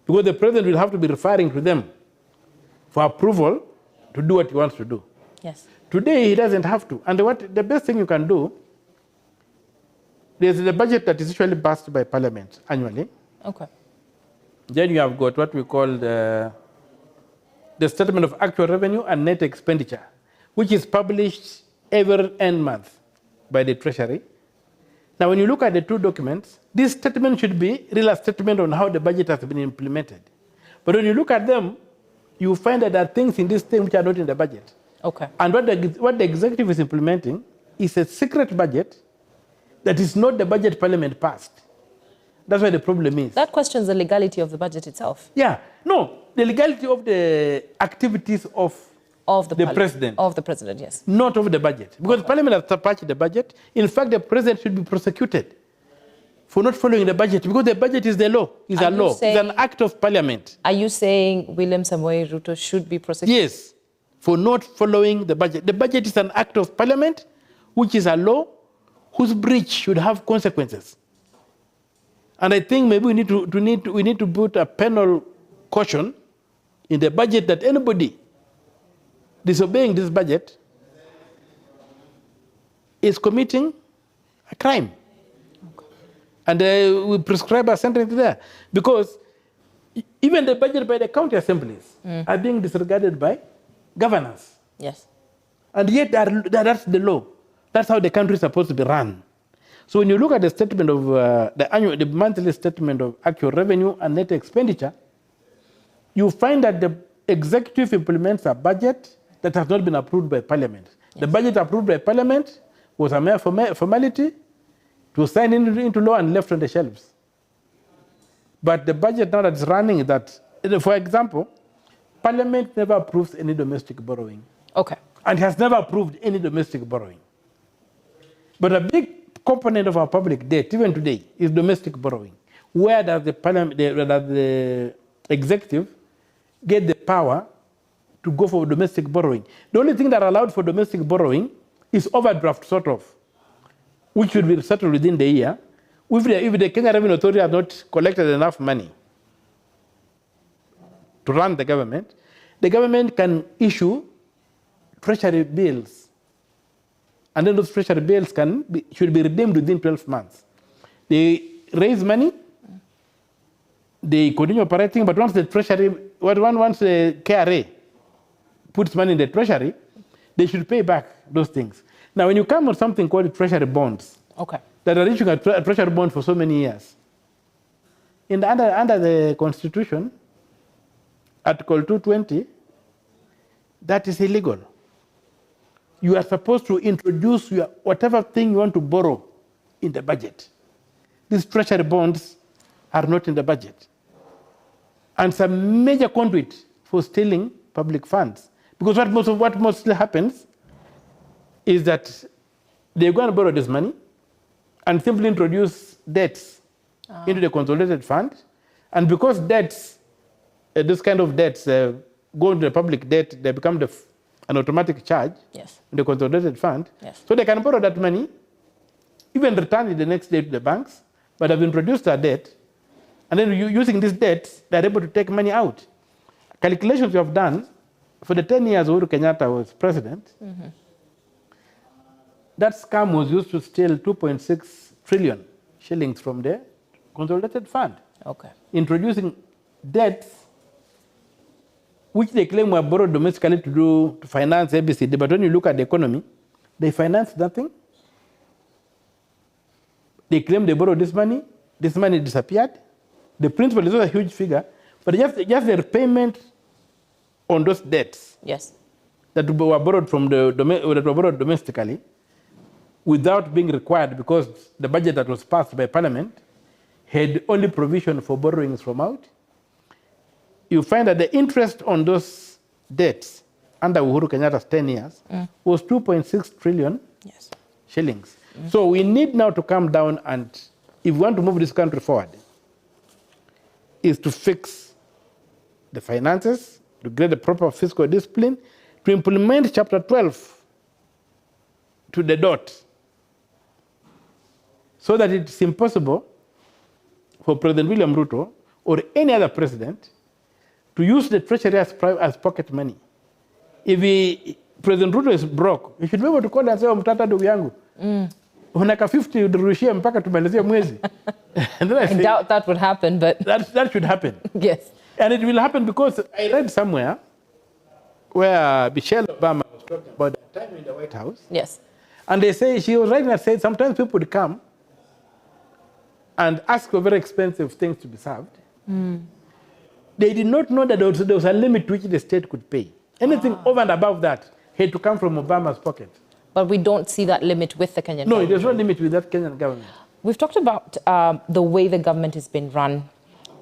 Because the president will have to be referring to them for approval to do what he wants to do. Yes. Today, he doesn't have to. And the best thing you can do, there's the budget that is usually passed by Parliament annually. Okay. Then you have got what we call the Statement of Actual Revenue and Net Expenditure, which is published every end month by the Treasury. Now, when you look at the two documents, this statement should be a real statement on how the budget has been implemented. But when you look at them, you find that there are things in this thing which are not in the budget. Okay. And what the executive is implementing is a secret budget that is not the budget Parliament passed. That's where the problem is. That questions the legality of the budget itself. Yeah. No, the legality of the activities of the president. Of the president, yes. Not of the budget. Because Parliament has surpassed the budget. In fact, the president should be prosecuted for not following the budget, because the budget is the law. It's a law. It's an act of Parliament. Are you saying William Samoei Ruto should be prosecuted? Yes, for not following the budget. The budget is an act of Parliament, which is a law whose breach should have consequences. And I think maybe we need to put a penal caution in the budget that anybody disobeying this budget is committing a crime. Okay. And we prescribe a sentence there. Because even the budget by the county assemblies are being disregarded by governors. Yes. And yet that's the law. That's how the country is supposed to be run. So when you look at the statement of the monthly statement of actual revenue and net expenditure, you find that the executive implements a budget that has not been approved by Parliament. Yes. The budget approved by Parliament was a mere formality. It was signed into law and left on the shelves. But the budget now that's running, for example, Parliament never approves any domestic borrowing. Okay. And has never approved any domestic borrowing. But a big component of our public debt, even today, is domestic borrowing. Where does the executive get the power to go for domestic borrowing? The only thing that allowed for domestic borrowing is overdraft, sort of, which should be settled within the year. If the Kenya Revenue Authority has not collected enough money to run the government can issue treasury bills. And then those treasury bills should be redeemed within 12 months. They raise money, they continue operating, but once the KRA puts money in the treasury, they should pay back those things. Now, when you come on something called treasury bonds, okay, that are issuing a treasury bond for so many years, under the Constitution, Article 220, that is illegal. You are supposed to introduce whatever thing you want to borrow in the budget. These treasury bonds are not in the budget. And it's a major conduit for stealing public funds. Because what mostly happens is that they're going to borrow this money and simply introduce debts into the consolidated fund. And because debts, this kind of debts go into the public debt, they become an automatic charge in the consolidated fund. Yes. So they can borrow that money, even return it the next day to the banks, but have introduced a debt. And then using this debt, they're able to take money out. Calculations we have done, for the 10 years Uhuru Kenyatta was president, that scam was used to steal 2.6 trillion shillings from the consolidated fund. Okay. Introducing debts which they claim were borrowed domestically to finance ABCD, but when you look at the economy, they finance nothing. They claim they borrowed this money disappeared. The principal is not a huge figure, but just the repayment on those debts that were borrowed domestically without being required, because the budget that was passed by Parliament had only provision for borrowings from out. You find that the interest on those debts under Uhuru Kenyatta's 10 years was 2.6 trillion shillings. So we need now to come down, and if we want to move this country forward, is to fix the finances, to get the proper fiscal discipline, to implement Chapter 12 to the dot, so that it's impossible for President William Ruto or any other president to use the treasury as pocket money. if President Ruto is broke, you should be able to call and say, OMTATA ndugu yangu. Unaka 50 udurushie mpaka tumalizie mwezi. And then I doubt that would happen, but... That should happen. Yes. And it will happen because I read somewhere where Michelle Obama was talking about that time in the White House. Yes. And they say, she was writing and said, sometimes people would come and ask for very expensive things to be served. They did not know that there was a limit to which the state could pay. Anything over and above that had to come from Obama's pocket. But we don't see that limit with the Kenyan government. No, there's no limit with that Kenyan government. We've talked about the way the government has been run,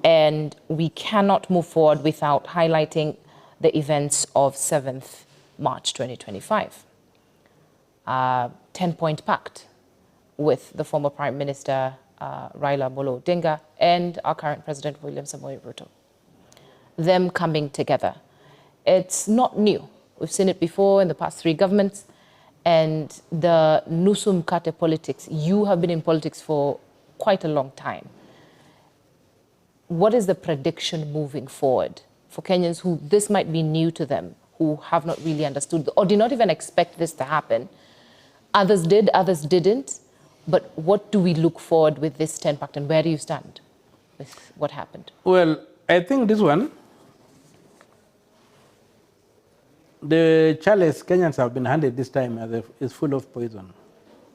and we cannot move forward without highlighting the events of 7th March 2025. 10-point pact with the former Prime Minister Raila Amolo Odinga and our current President William Samoei Ruto. Them coming together. It's not new. We've seen it before in the past 3 governments. And the nusu mkate politics, you have been in politics for quite a long time. What is the prediction moving forward for Kenyans who this might be new to them, who have not really understood or did not even expect this to happen? Others did, others didn't. But what do we look forward with this 10 pact, and where do you stand with what happened? Well, I think this one, the chalice Kenyans have been handed this time is full of poison.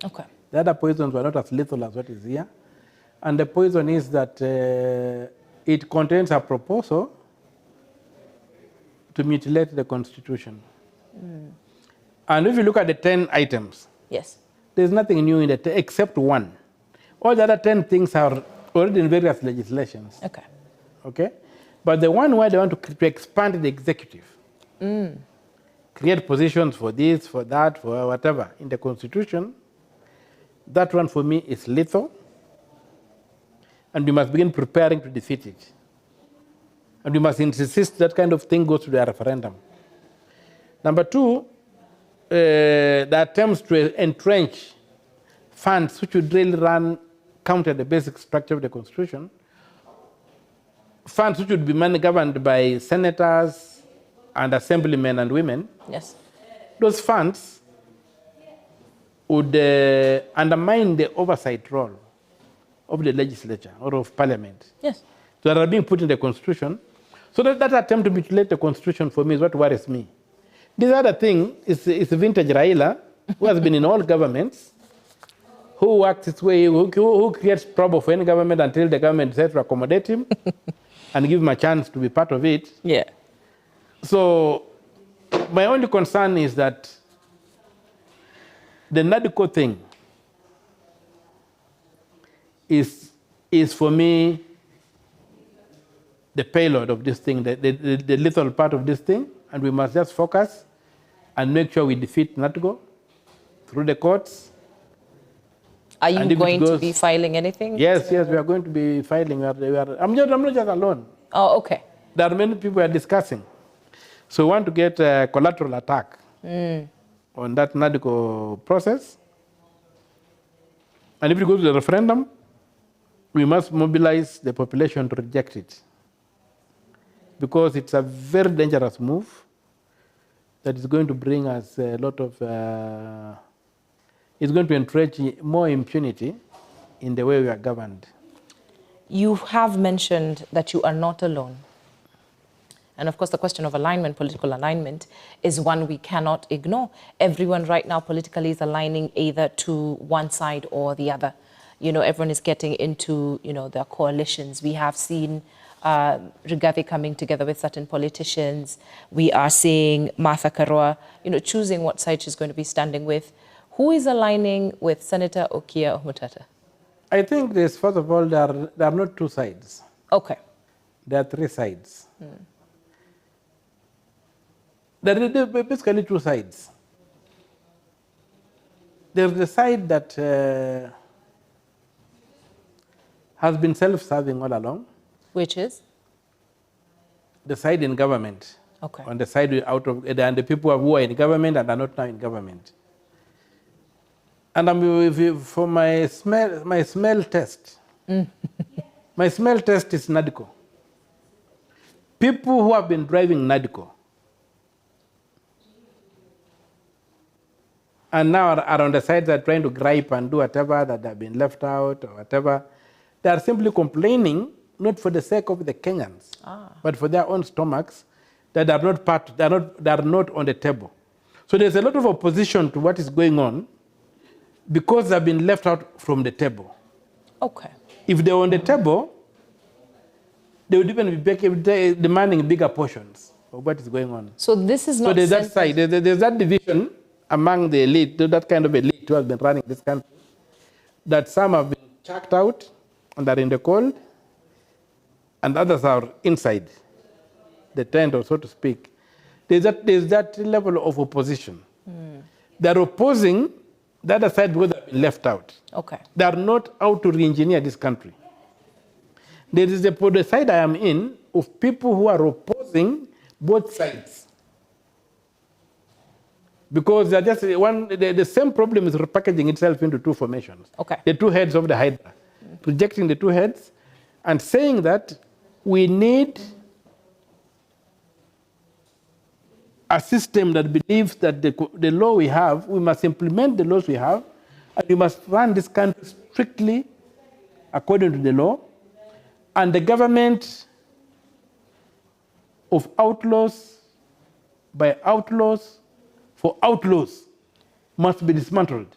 Okay. The other poisons were not as lethal as what is here. And the poison is that it contains a proposal to mutilate the Constitution. And if you look at the 10 items, yes, there's nothing new in it except one. All the other 10 things are already in various legislations. Okay. Okay? But the one where they want to expand the executive, create positions for this, for that, for whatever in the Constitution, that one for me is lethal. And we must begin preparing to defeat it. And we must insist that kind of thing goes to the referendum. Number 2, the attempts to entrench funds which would really run counter the basic structure of the Constitution, funds which would be governed by senators and assemblymen and women. Yes. Those funds would undermine the oversight role of the legislature or of parliament. Yes. So that are being put in the Constitution. So that attempt to mutilate the Constitution for me is what worries me. This other thing is vintage Raila, who has been in all governments, who works his way, who creates trouble for any government until the government decides to accommodate him and give him a chance to be part of it. Yeah. So my only concern is that the NADCO thing is for me the payload of this thing, the lethal part of this thing, and we must just focus and make sure we defeat NADCO through the courts. Are you going to be filing anything? Yes, yes, we are going to be filing. I'm not just alone. Oh, okay. There are many people we are discussing. So we want to get a collateral attack on that NADCO process. And if it goes to the referendum, we must mobilize the population to reject it. Because it's a very dangerous move that is going to bring us a lot of, it's going to entrench more impunity in the way we are governed. You have mentioned that you are not alone. And of course, the question of alignment, political alignment, is one we cannot ignore. Everyone right now politically is aligning either to one side or the other. You know, everyone is getting into, you know, their coalitions. We have seen Rigathi coming together with certain politicians. We are seeing Martha Karua, you know, choosing what side she's going to be standing with. Who is aligning with Senator OKIYA OMTATA? I think there's, first of all, there are not two sides. Okay. There are 3 sides. There are basically 2 sides. There's the side that has been self-serving all along. Which is? The side in government. Okay. On the side out of, and the people who are in government and are not now in government. And for my smell test, my smell test is NADCO. People who have been driving NADCO and now are on the side that are trying to gripe and do whatever that have been left out or whatever. They are simply complaining, not for the sake of the Kenyans, but for their own stomachs, that are not part, they are not on the table. So there's a lot of opposition to what is going on because they've been left out from the table. Okay. If they were on the table, they would even be demanding bigger portions of what is going on. So this is not. So there's that side, there's that division among the elite, that kind of elite who has been running this country, that some have been chucked out and are in the cold, and others are inside the tent, or so to speak. There's that level of opposition. They're opposing the other side because they've been left out. Okay. They are not out to re-engineer this country. There is the side I am in of people who are opposing both sides. Because they're just the same problem is repackaging itself into two formations. Okay. The two heads of the Hydra. Projecting the two heads and saying that we need a system that believes that the law we have, we must implement the laws we have, and we must run this country strictly according to the law. And the government of outlaws, by outlaws, for outlaws, must be dismantled.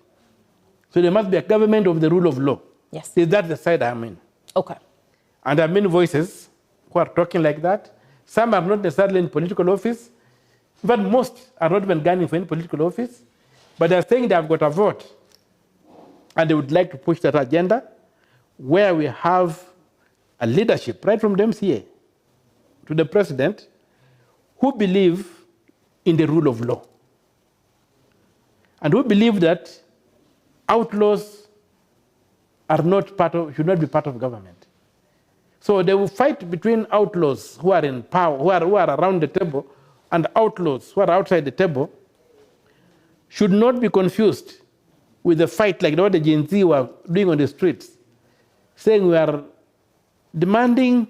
So there must be a government of the rule of law. Yes. Is that the side I'm in? Okay. And there are many voices who are talking like that. Some are not necessarily in political office. In fact, most are not even gunning for any political office. But they're saying they have got a vote. And they would like to push that agenda where we have a leadership, right from the MCA to the president, who believe in the rule of law. And who believe that outlaws are not should not be part of government. So they will fight between outlaws who are in power, who are around the table, and outlaws who are outside the table, should not be confused with the fight like what the Gen Z were doing on the streets, saying we are demanding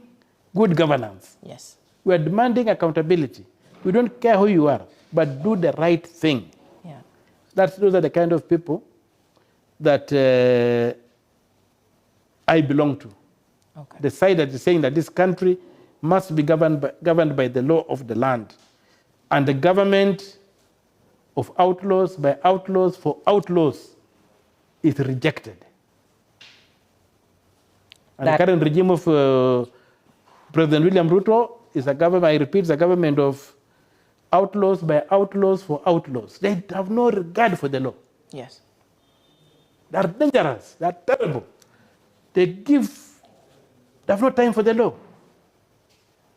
good governance. Yes. We are demanding accountability. We don't care who you are, but do the right thing. Yeah. Those are the kind of people that I belong to. Okay. The side that is saying that this country must be governed by the law of the land. And the government of outlaws, by outlaws, for outlaws, is rejected. And the current regime of President William Ruto is a government, I repeat, is a government of outlaws, by outlaws, for outlaws. They have no regard for the law. Yes. They are dangerous. They are terrible. They have no time for the law.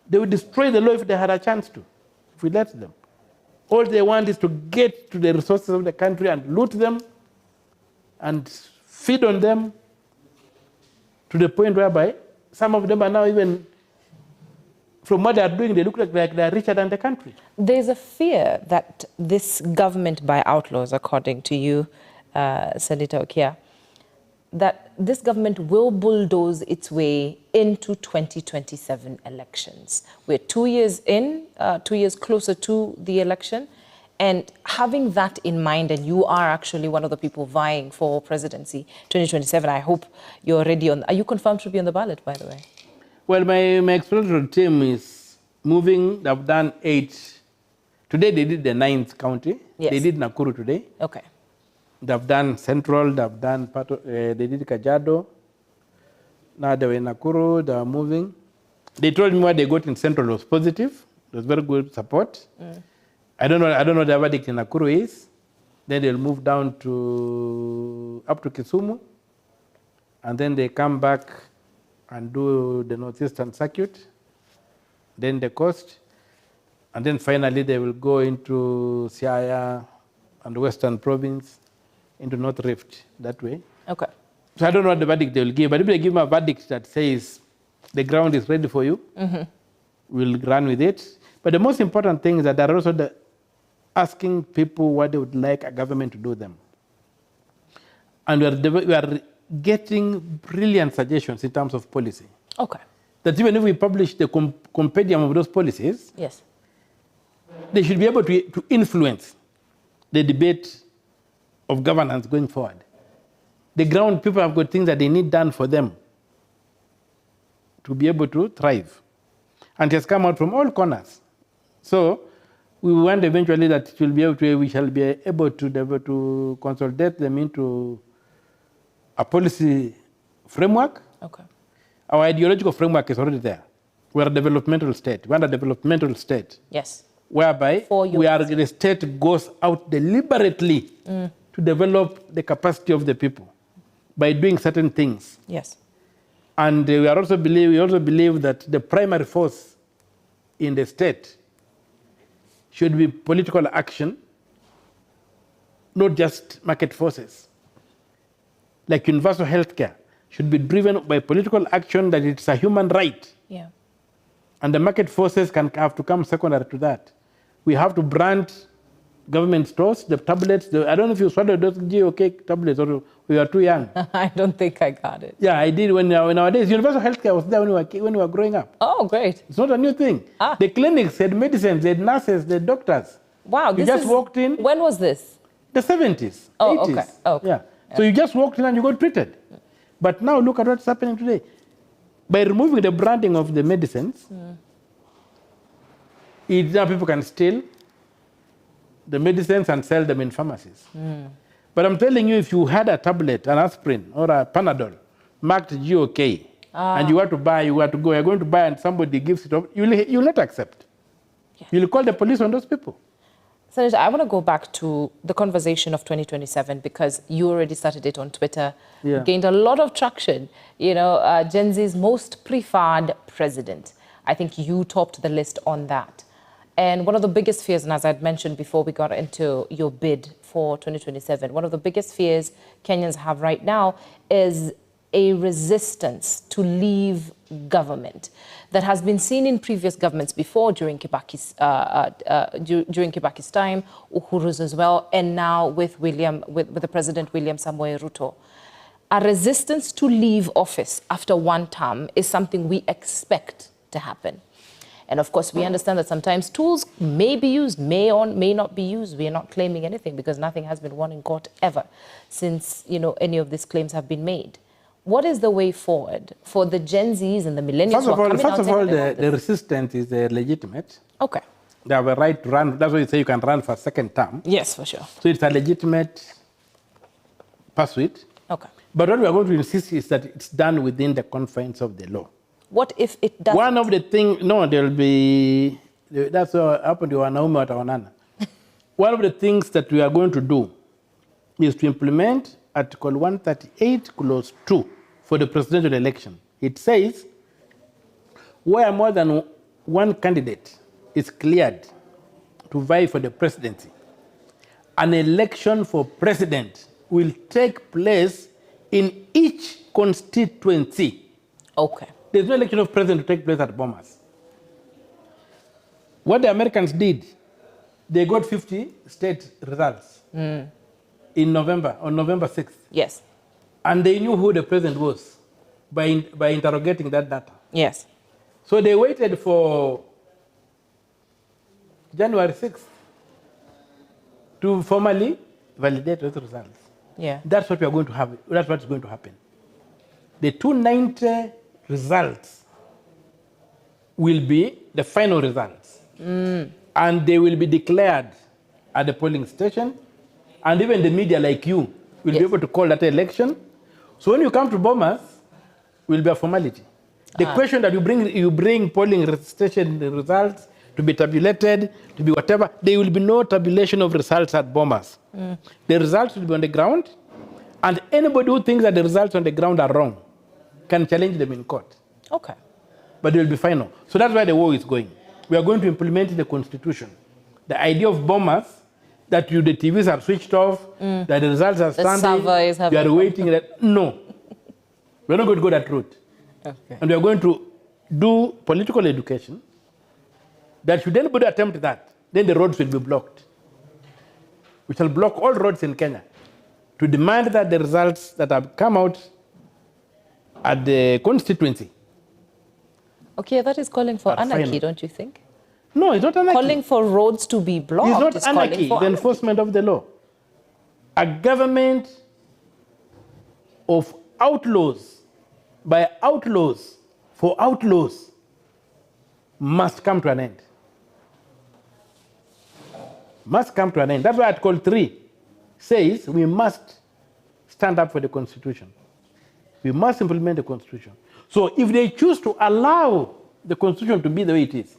They would destroy the law if they had a chance to, if we let them. All they want is to get to the resources of the country and loot them and feed on them to the point whereby some of them are now even, from what they are doing, they look like they are richer than the country. There's a fear that this government by outlaws, according to you, Senator OKIYA, that this government will bulldoze its way into 2027 elections. We're 2 years in, 2 years closer to the election, and having that in mind, and you are actually one of the people vying for presidency 2027, I hope you're ready on. Are you confirmed to be on the ballot, by the way? Well, my exploratory team is moving. They've done 8. Today they did the 9th county. Yes. They did Nakuru today. Okay. They've done Central, they've done they did Kajiado. Now they were in Nakuru, they are moving. They told me what they got in Central was positive. It was very good support. I don't know the verdict in Nakuru is. Then they'll move down up to Kisumu. And then they come back and do the Northeastern Circuit. Then the coast. And then finally they will go into Siaya and Western Province, into North Rift, that way. Okay. So I don't know what the verdict they will give, but if they give me a verdict that says the ground is ready for you, we'll run with it. But the most important thing is that they're also asking people what they would like a government to do them. And we are getting brilliant suggestions in terms of policy. Okay. That even if we publish the compendium of those policies, yes, they should be able to influence the debate of governance going forward. The ground people have got things that they need done for them to be able to thrive. And it has come out from all corners. So we want eventually that it will be able to, we shall be able to consolidate them into a policy framework. Okay. Our ideological framework is already there. We're a developmental state. We're a developmental state. Yes. Whereby the state goes out deliberately to develop the capacity of the people by doing certain things. Yes. And we also believe that the primary force in the state should be political action, not just market forces. Like universal healthcare should be driven by political action, that it's a human right. Yeah. And the market forces have to come secondary to that. We have to brand government stores, the tablets. I don't know if you swallowed those GOK tablets or we were too young. I don't think I got it. Yeah, I did. When nowadays, universal healthcare was there when we were growing up. Oh, great. It's not a new thing. The clinics had medicines, they had nurses, they had doctors. Wow. You just walked in. When was this? The 70s, Oh, 80s. okay. Okay. Yeah. So you just walked in and you got treated. But now look at what's happening today. By removing the branding of the medicines, now people can steal the medicines and sell them in pharmacies. But I'm telling you, if you had a tablet, an aspirin, or a Panadol marked GOK, and you're going to buy and somebody gives it up, you'll not accept. Yes. You'll call the police on those people. Senator, I want to go back to the conversation of 2027 because you already started it on Twitter, gained a lot of traction. You know, Gen Z's most preferred president. I think you topped the list on that. And one of the biggest fears, and as I'd mentioned before we got into your bid for 2027, one of the biggest fears Kenyans have right now is a resistance to leave government that has been seen in previous governments before, during Kibaki's time, Uhuru's as well, and now with the President William Samoei Ruto. A resistance to leave office after one term is something we expect to happen. And of course, we understand that sometimes tools may be used, may or may not be used. We are not claiming anything because nothing has been won in court ever since, you know, any of these claims have been made. What is the way forward for the Gen Zs and the millennials First of all, the resistance is legitimate. Okay. They have a right to run. That's why you say you can run for a second term. Yes, for sure. So it's a legitimate pursuit. Okay. But what we are going to insist is that it's done within the confines of the law. What if it doesn't? One of the things, no, there will be, that's what happened to Wanaume Watawanana. One of the things that we are going to do is to implement Article 138, Clause 2 for the presidential election. It says, where more than one candidate is cleared to vie for the presidency, an election for president will take place in each constituency. Okay. There's no election of president to take place at Bomas. What the Americans did, they got 50 state results in November, on November 6th. Yes. And they knew who the president was by interrogating that data. Yes. So they waited for January 6th to formally validate those results. Yeah. That's what we are going to have. That's what's going to happen. The 290 results will be the final results. And they will be declared at the polling station. And even the media like you will be able to call that election. So when you come to Bomas, it will be a formality. The question that you bring polling station results to be tabulated, to be whatever, there will be no tabulation of results at Bomas. The results will be on the ground, and anybody who thinks that the results on the ground are wrong can challenge them in court. Okay. But they will be final. So that's where the war is going. We are going to implement the Constitution. The idea of Bomas, that the TVs are switched off, that the results are standing, you are waiting. No. We're not going to go that route. Okay. And we are going to do political education, that should anybody attempt that, then the roads will be blocked. We shall block all roads in Kenya to demand that the results that have come out at the constituency. Okay, that is calling for anarchy, don't you think? No, it's not anarchy. Calling for roads to be blocked. It's not anarchy, it's the enforcement of the law. a government of outlaws, by outlaws, for outlaws, must come to an end. Must come to an end. That's why Article 3 says we must stand up for the Constitution. We must implement the Constitution. So if they choose to allow the Constitution to be the way it is,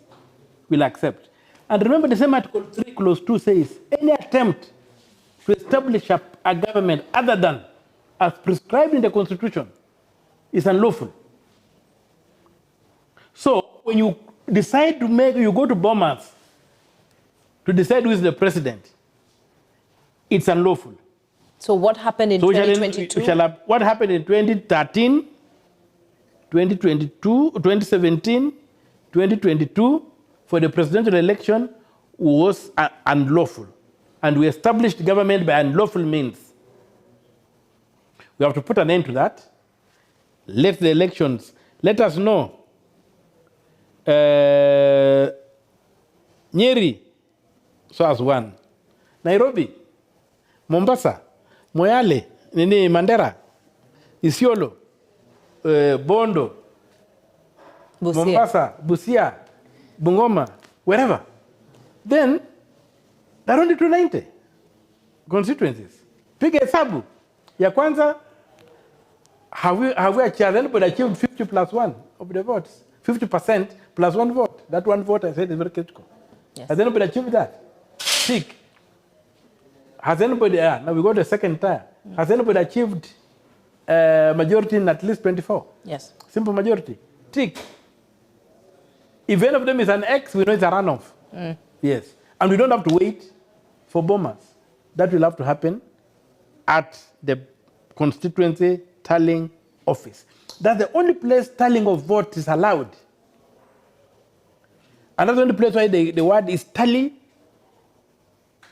we'll accept. And remember, the same Article 3, Clause 2 says, any attempt to establish a government other than as prescribed in the Constitution is unlawful. So when you decide to make, you go to Bomas to decide who is the president, it's unlawful. So what happened in 2022? What happened in 2013, 2022, 2017, 2022 for the presidential election was unlawful. And we established government by unlawful means. We have to put an end to that. Let the elections, let us know. Nyeri, so as one. Nairobi, Mombasa, Moyale, Mandera, Isiolo, Bondo, Busia. Mombasa, Busia, Bungoma, wherever. Then, there are only 290 constituencies. Piga hesabu. Ya kwanza, have we achieved, anybody achieved 50 plus 1 of the votes? 50% plus 1 vote. That 1 vote, I said, is very critical. Yes. Has anybody achieved that? Tick. Has anybody, now we go to the second tier. Has anybody achieved majority in at least 24? Yes. Simple majority. Tick. If any of them is an X, we know it's a runoff. Yes. And we don't have to wait for bombers. That will have to happen at the constituency tallying office. That's the only place tallying of votes is allowed. And that's the only place where the word is tally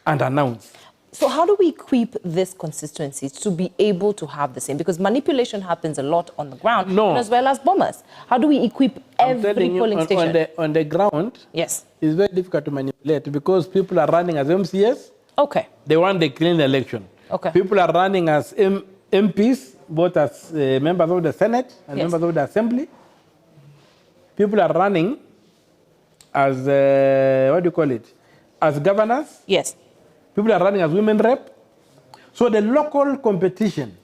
and announce. So how do we equip these constituencies to be able to have the same? Because manipulation happens a lot on the ground, as well as bombers. How do we equip every polling station? On the ground, yes, it's very difficult to manipulate because people are running as MCS. Okay. They want the clean election. Okay. People are running as MPs, both as members of the Senate and members of the Assembly. People are running as, what do you call it, as governors. Yes. People are running as women rep. So the local competition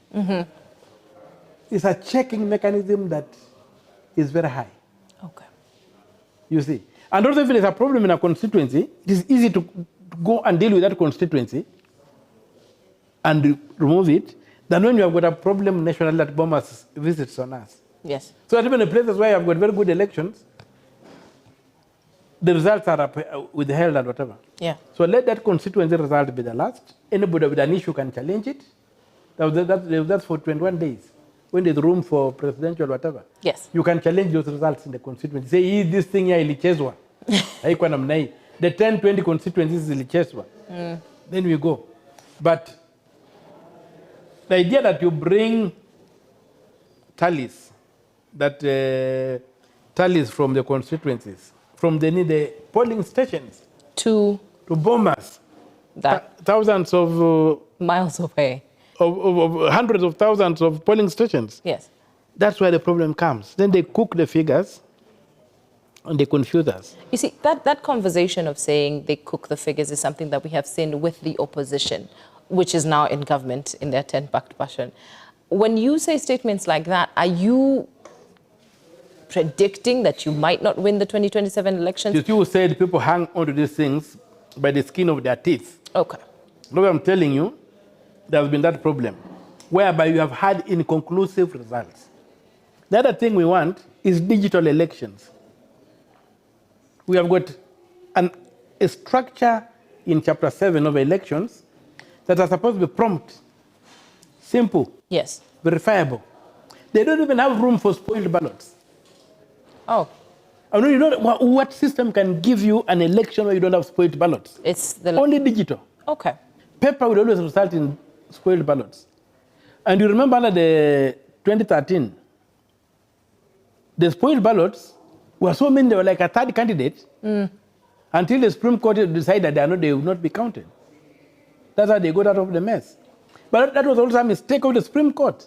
is a checking mechanism that is very high. Okay. You see. And also if there's a problem in a constituency, it is easy to go and deal with that constituency and remove it than when you have got a problem nationally that bombers visits on us. Yes. So even in places where you have got very good elections, the results are withheld and whatever. Yeah. So let that constituency result be the last. Anybody with an issue can challenge it. That's for 21 days. When there's room for presidential whatever. Yes. You can challenge those results in the constituency. Say, this thing here ilichezwa. The 10, 20 constituencies ilichezwa. Then we go. But the idea that you bring tallies, tallies from the constituencies, from the polling stations to bombers, thousands of miles away, of hundreds of thousands of polling stations. Yes. That's where the problem comes. Then they cook the figures and they confuse us. You see, that conversation of saying they cook the figures is something that we have seen with the opposition, which is now in government in their 10-packed fashion. When you say statements like that, are you predicting that you might not win the 2027 elections? You said people hang on to these things by the skin of their teeth. Okay. No, I'm telling you, there has been that problem, whereby you have had inconclusive results. The other thing we want is digital elections. We have got a structure in Chapter 7 of elections that are supposed to be prompt, simple, yes, verifiable. They don't even have room for spoiled ballots. Oh. I mean, you know what system can give you an election where you don't have spoiled ballots? It's the only digital. Okay. Paper will always result in spoiled ballots. And you remember under the 2013, the spoiled ballots were so many, they were like a third candidate until the Supreme Court decided they will not be counted. That's how they got out of the mess. But that was also a mistake of the Supreme Court.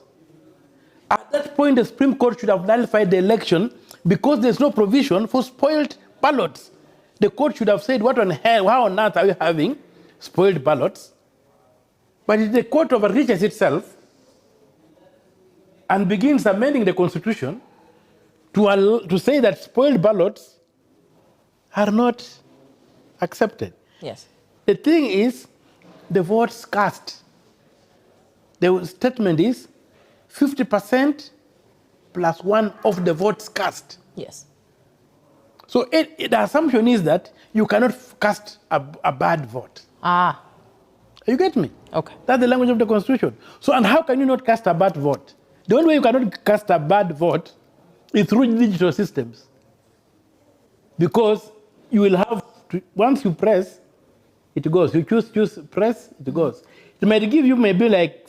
At that point, the Supreme Court should have nullified the election because there's no provision for spoiled ballots. The court should have said, what on hell, how on earth are we having spoiled ballots? But if the court overreaches itself and begins amending the Constitution to say that spoiled ballots are not accepted. Yes. The thing is, the votes cast. The statement is 50% plus 1 of the votes cast. Yes. So the assumption is that you cannot cast a bad vote. Ah. You get me? Okay. That's the language of the Constitution. So, and how can you not cast a bad vote? The only way you cannot cast a bad vote is through digital systems. Because you will have, once you press, it goes. You choose, press, it goes. It might give you maybe like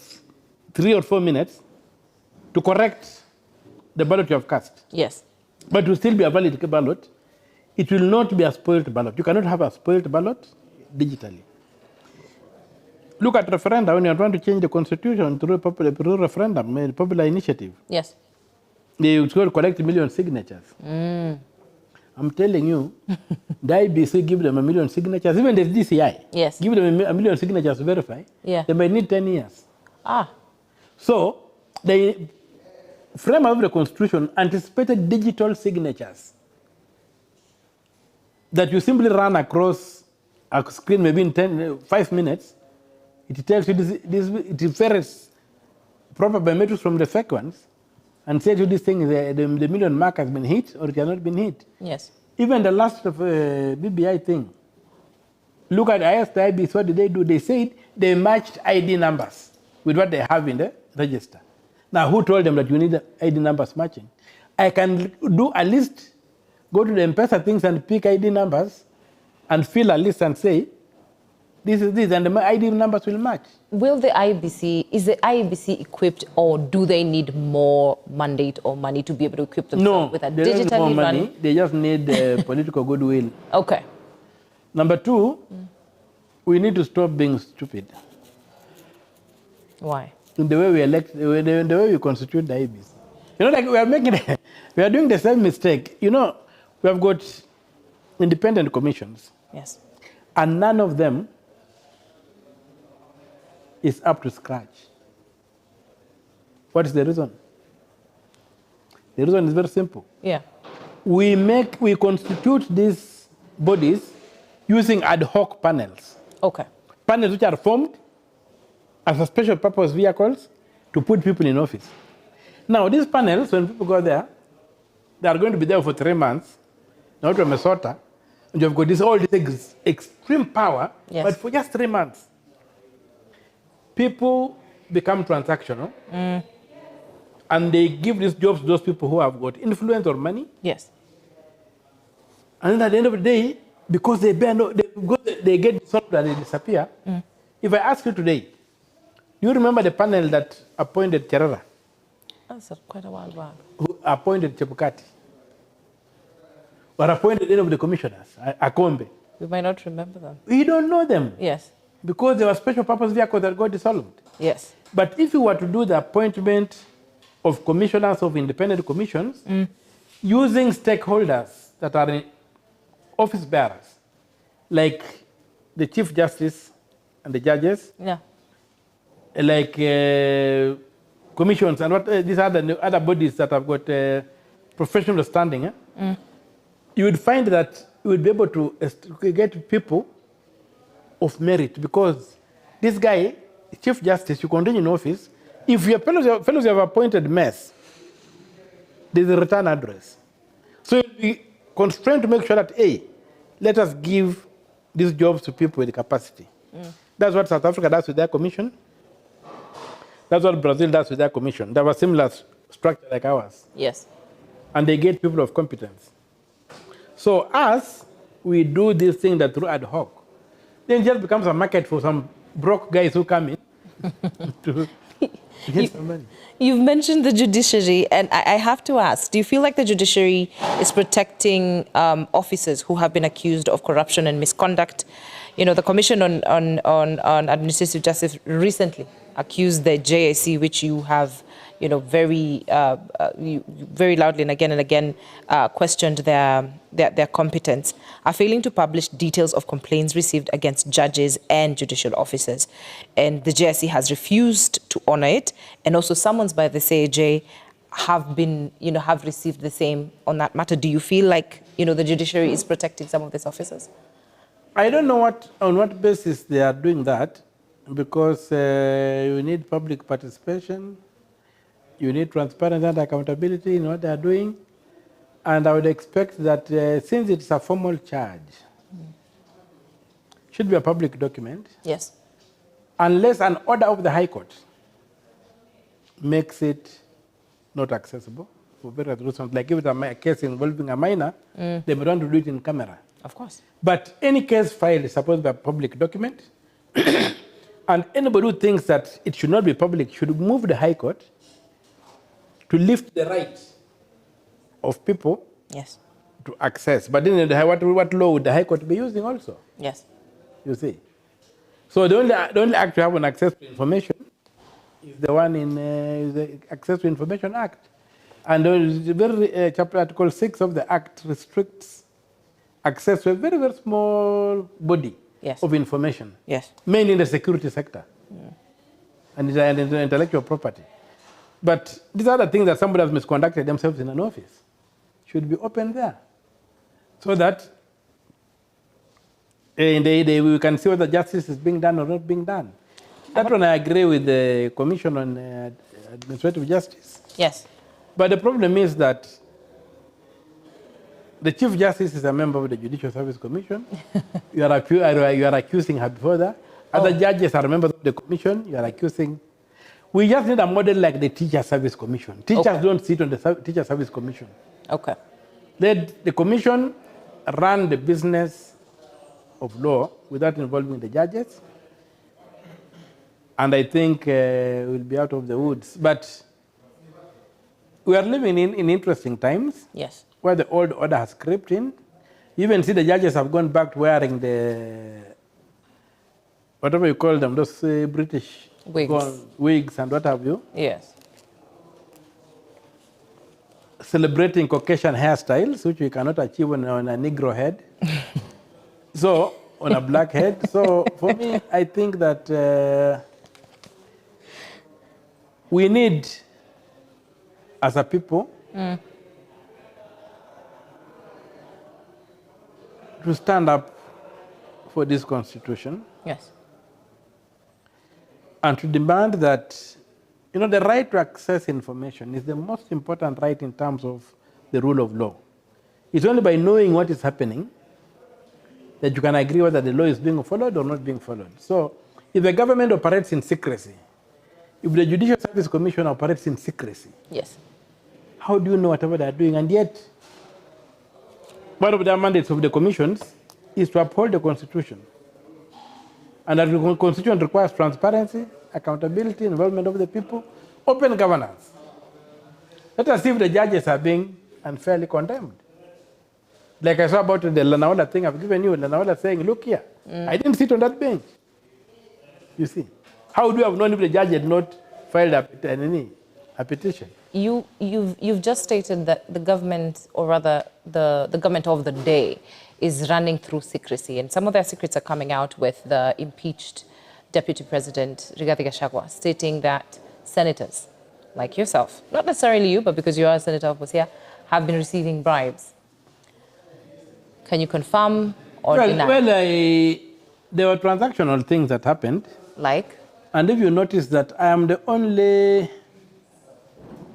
3 or 4 minutes to correct the ballot you have cast. Yes. But it will still be a valid ballot. It will not be a spoiled ballot. You cannot have a spoiled ballot digitally. Look at referenda when you are trying to change the Constitution through a referendum, a popular initiative. Yes. They would collect 1 million signatures. I'm telling you, the IBC give them 1 million signatures, even the DCI. Yes. Give them 1 million signatures to verify. Yeah. They might need 10 years. Ah. So, the framer of the Constitution anticipated digital signatures that you simply run across a screen maybe in 5 minutes. It tells you it differs proper biometrics from the fake ones and tells you this thing, the million mark has been hit or it has not been hit. Yes. Even the last BBI thing. Look at I asked the IBC, what did they do? They said they matched ID numbers with what they have in the register. Now, who told them that you need the ID numbers matching? I can do a list, go to the M-Pesa things and pick ID numbers and fill a list and say, this is this, and the ID numbers will match. Is the IBC equipped, or do they need more mandate or money to be able to equip themselves with a digitally they don't need more money. run? They just need political goodwill. Okay. Number 2, we need to stop being stupid. Why? In the way we elect, the way we constitute the IBC. You know, like we are doing the same mistake. You know, we have got independent commissions. Yes. And none of them is up to scratch. What is the reason? The reason is very simple. Yeah. We constitute these bodies using ad hoc panels. Okay. Panels which are formed as a special purpose vehicles to put people in office. Now, these panels, when people go there, they are going to be there for 3 months, not from Minnesota, and you've got all this extreme power, yes. But for just 3 months. People become transactional, and they give these jobs to those people who have got influence or money. Yes. And then at the end of the day, because they get dissolved and they disappear. If I ask you today, do you remember the panel that appointed Cherera? That's quite a while back. Who appointed Chebukati? Or appointed any of the commissioners, Akombe? We might not remember them. We don't know them. Yes. Because they were special purpose vehicles that got dissolved. Yes. But if you were to do the appointment of commissioners of independent commissions, using stakeholders that are office bearers, like the Chief Justice and the judges, yeah, like commissions and what these other bodies that have got professional standing, you would find that you would be able to get people of merit, because this guy, Chief Justice, you continue in office. If your fellows you have appointed mess, there's a return address. So you'll be constrained to make sure that, hey, let us give these jobs to people with capacity. That's what South Africa does with their commission. That's what Brazil does with their commission. They have a similar structure like ours. Yes. And they get people of competence. So us, we do this thing that through ad hoc. Then it just becomes a market for some broke guys who come in to get some money. You've mentioned the judiciary, and I have to ask, do you feel like the judiciary is protecting officers who have been accused of corruption and misconduct? You know, the Commission on Administrative Justice recently accused the JSC, which you have, very very loudly and again questioned their competence, are failing to publish details of complaints received against judges and judicial officers. And the JSC has refused to honor it. And also summons by the CAJ have been, have received the same on that matter. Do you feel like, the judiciary is protecting some of these officers? I don't know on what basis they are doing that, because you need public participation, you need transparency and accountability in what they are doing, and I would expect that since it's a formal charge, it should be a public document. Yes. Unless an order of the High Court makes it not accessible for various reasons, like if it's a case involving a minor, they may want to do it in camera. Of course. But any case filed is supposed to be a public document. And anybody who thinks that it should not be public should move the High Court to lift the right of people Yes. to access. But then what law would the High Court be using also? Yes. You see. So the only act you have on access to information is the one in the Access to Information Act. And the very chapter Article 6 of the Act restricts access to a very, very small body of information, mainly in the security sector and in intellectual property. But these are the things that somebody has misconducted themselves in an office should be open there, so that we can see whether justice is being done or not being done. That one I agree with the Commission on Administrative Justice. Yes. But the problem is that the Chief Justice is a member of the Judicial Service Commission. You are accusing her before that. Other judges are members of the Commission. You are accusing. We just need a model like the Teacher Service Commission. Teachers don't sit on the Teacher Service Commission. Okay. Let the Commission run the business of law without involving the judges. And I think we'll be out of the woods. But we are living in interesting times. Yes. Where the old order has crept in. You even see the judges have gone back to wearing the, whatever you call them, those British wigs and what have you. Yes. Celebrating Caucasian hairstyles, which we cannot achieve on a Negro head. So, on a black head. So, for me, I think that we need, as a people, to stand up for this constitution. Yes. And to demand that, the right to access information is the most important right in terms of the rule of law. It's only by knowing what is happening that you can agree whether the law is being followed or not being followed. So, if the government operates in secrecy, if the Judicial Service Commission operates in secrecy, yes, how do you know whatever they are doing? And yet, one of the mandates of the commissions is to uphold the Constitution. And the Constitution requires transparency, accountability, involvement of the people, open governance. Let us see if the judges are being unfairly condemned. Like I saw about the Lanaola thing I've given you, Lanaola saying, look here, I didn't sit on that bench. You see. How would you have known if the judge had not filed a petition? You've just stated that the government, or rather the government of the day, is running through secrecy, and some of their secrets are coming out with the impeached Deputy President Rigathi Gachagua stating that senators like yourself, not necessarily you, but because you are a senator of Busia, have been receiving bribes. Can you confirm or deny? Well, there were transactional things that happened. Like? And if you notice that I am the only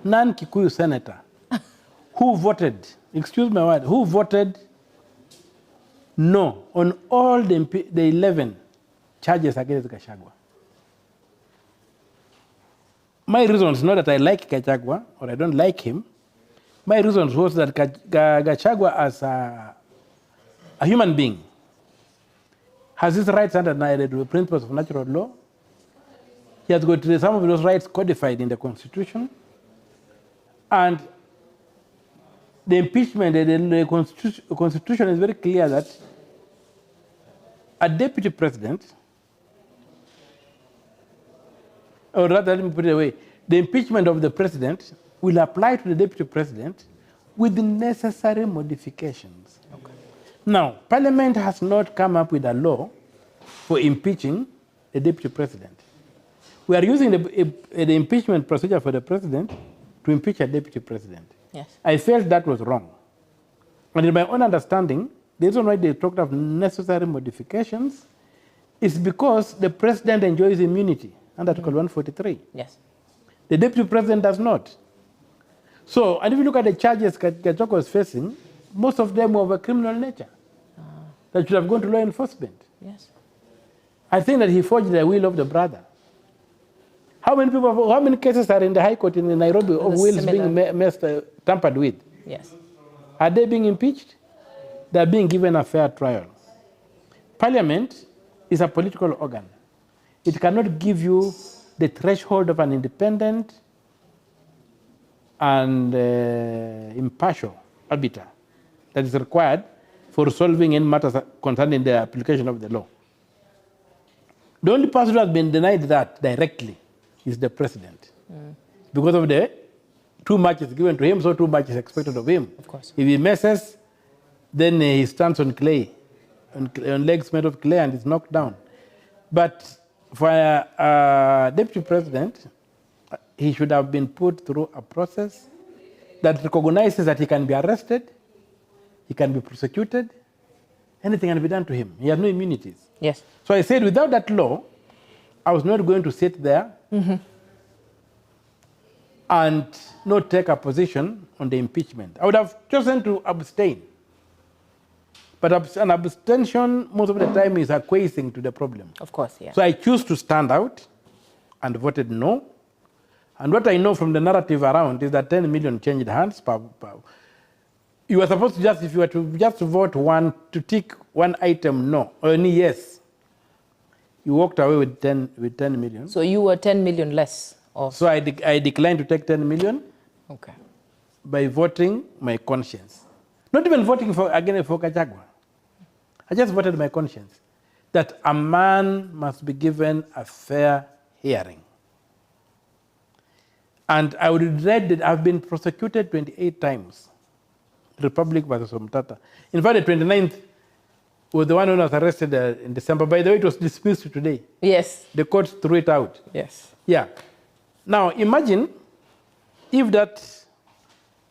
non-Kikuyu senator who voted, excuse my word, who voted no on all the 11 charges against Gachagua. My reasons, not that I like Gachagua or I don't like him, my reasons was that Gachagua as a human being has his rights under the principles of natural law. He has got some of those rights codified in the Constitution. And the impeachment, the Constitution is very clear that a deputy president or rather, let me put it away, the impeachment of the president will apply to the deputy president with the necessary modifications. Okay. Now, Parliament has not come up with a law for impeaching the deputy president. We are using the impeachment procedure for the president to impeach a deputy president. Yes. I felt that was wrong. And in my own understanding, the reason why they talked of necessary modifications is because the president enjoys immunity under Article 143. Yes. The deputy president does not. So, and if you look at the charges Gachagua was facing, most of them were of a criminal nature that should have gone to law enforcement. Yes. I think that he forged the will of the brother. How many cases are in the High Court in Nairobi of wills being tampered with? Yes. Are they being impeached? They are being given a fair trial. Parliament is a political organ. It cannot give you the threshold of an independent and impartial arbiter that is required for solving any matters concerning the application of the law. The only person who has been denied that directly is the president. Because of the too much is given to him, so too much is expected of him. Of course. If he messes, then he stands on clay, on legs made of clay, and is knocked down. But for a deputy president, he should have been put through a process that recognizes that he can be arrested, he can be prosecuted, anything can be done to him. He has no immunities. Yes. So I said, without that law, I was not going to sit there and not take a position on the impeachment. I would have chosen to abstain. But an abstention, most of the time, is acquiescing to the problem. Of course, yeah. So I choose to stand out and voted no. And what I know from the narrative around is that 10 million changed hands. You were supposed to just, if you were to just vote one, to tick one item no, or any yes, you walked away with 10 million. So you were 10 million less off. So I declined to take 10 million okay. by voting my conscience. Not even voting again for Gachagua. I just voted my conscience that a man must be given a fair hearing. And I would read that I've been prosecuted 28 times. Republic versus OMTATA. In fact, the 29th was the one who was arrested in December. By the way, it was dismissed today. Yes. The court threw it out. Yes. Yeah. Now, imagine if that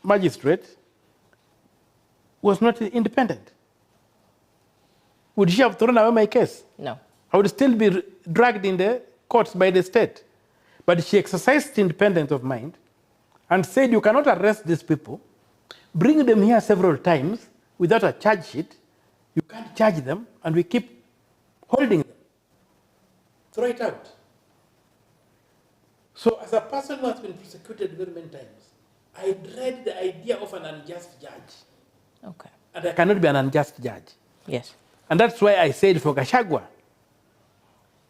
magistrate was not independent. Would she have thrown away my case? No. I would still be dragged in the courts by the state. But she exercised independence of mind and said, you cannot arrest these people, bring them here several times without a charge sheet. You can't charge them, and we keep holding them. Throw it out. So as a person who has been prosecuted very many times, I dread the idea of an unjust judge. Okay. And I cannot be an unjust judge. Yes. And that's why I said for Gachagua,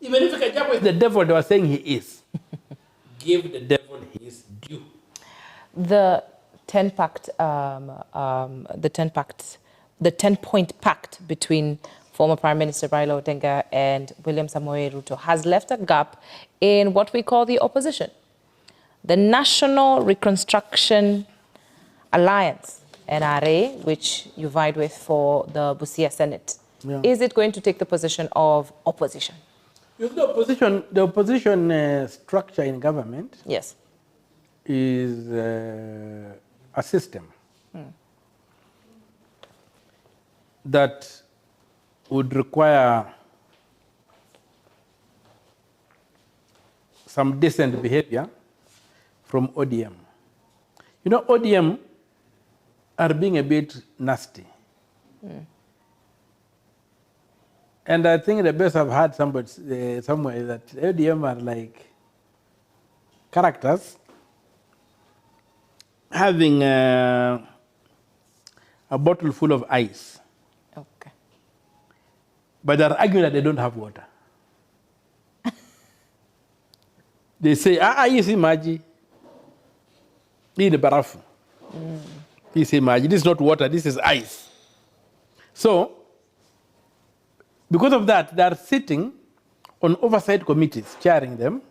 even if Gachagua is the devil they were saying he is, give the devil his due. The 10-point pact between former Prime Minister Raila Odinga and William Samoei Ruto has left a gap in what we call the opposition. The National Reconstruction Alliance, NRA, which you vied with for the Busia Senate. Yeah. Is it going to take the position of opposition? The opposition structure in government yes. is a system that would require some decent behavior from ODM. You know, ODM are being a bit nasty. And I think the best I've heard somebody somewhere is that ODM are like characters having a bottle full of ice. Okay. But they're arguing that they don't have water. They say, ice maji. This is barafu. This is maji. This is not water, this is ice. So, because of that, they are sitting on oversight committees, chairing them,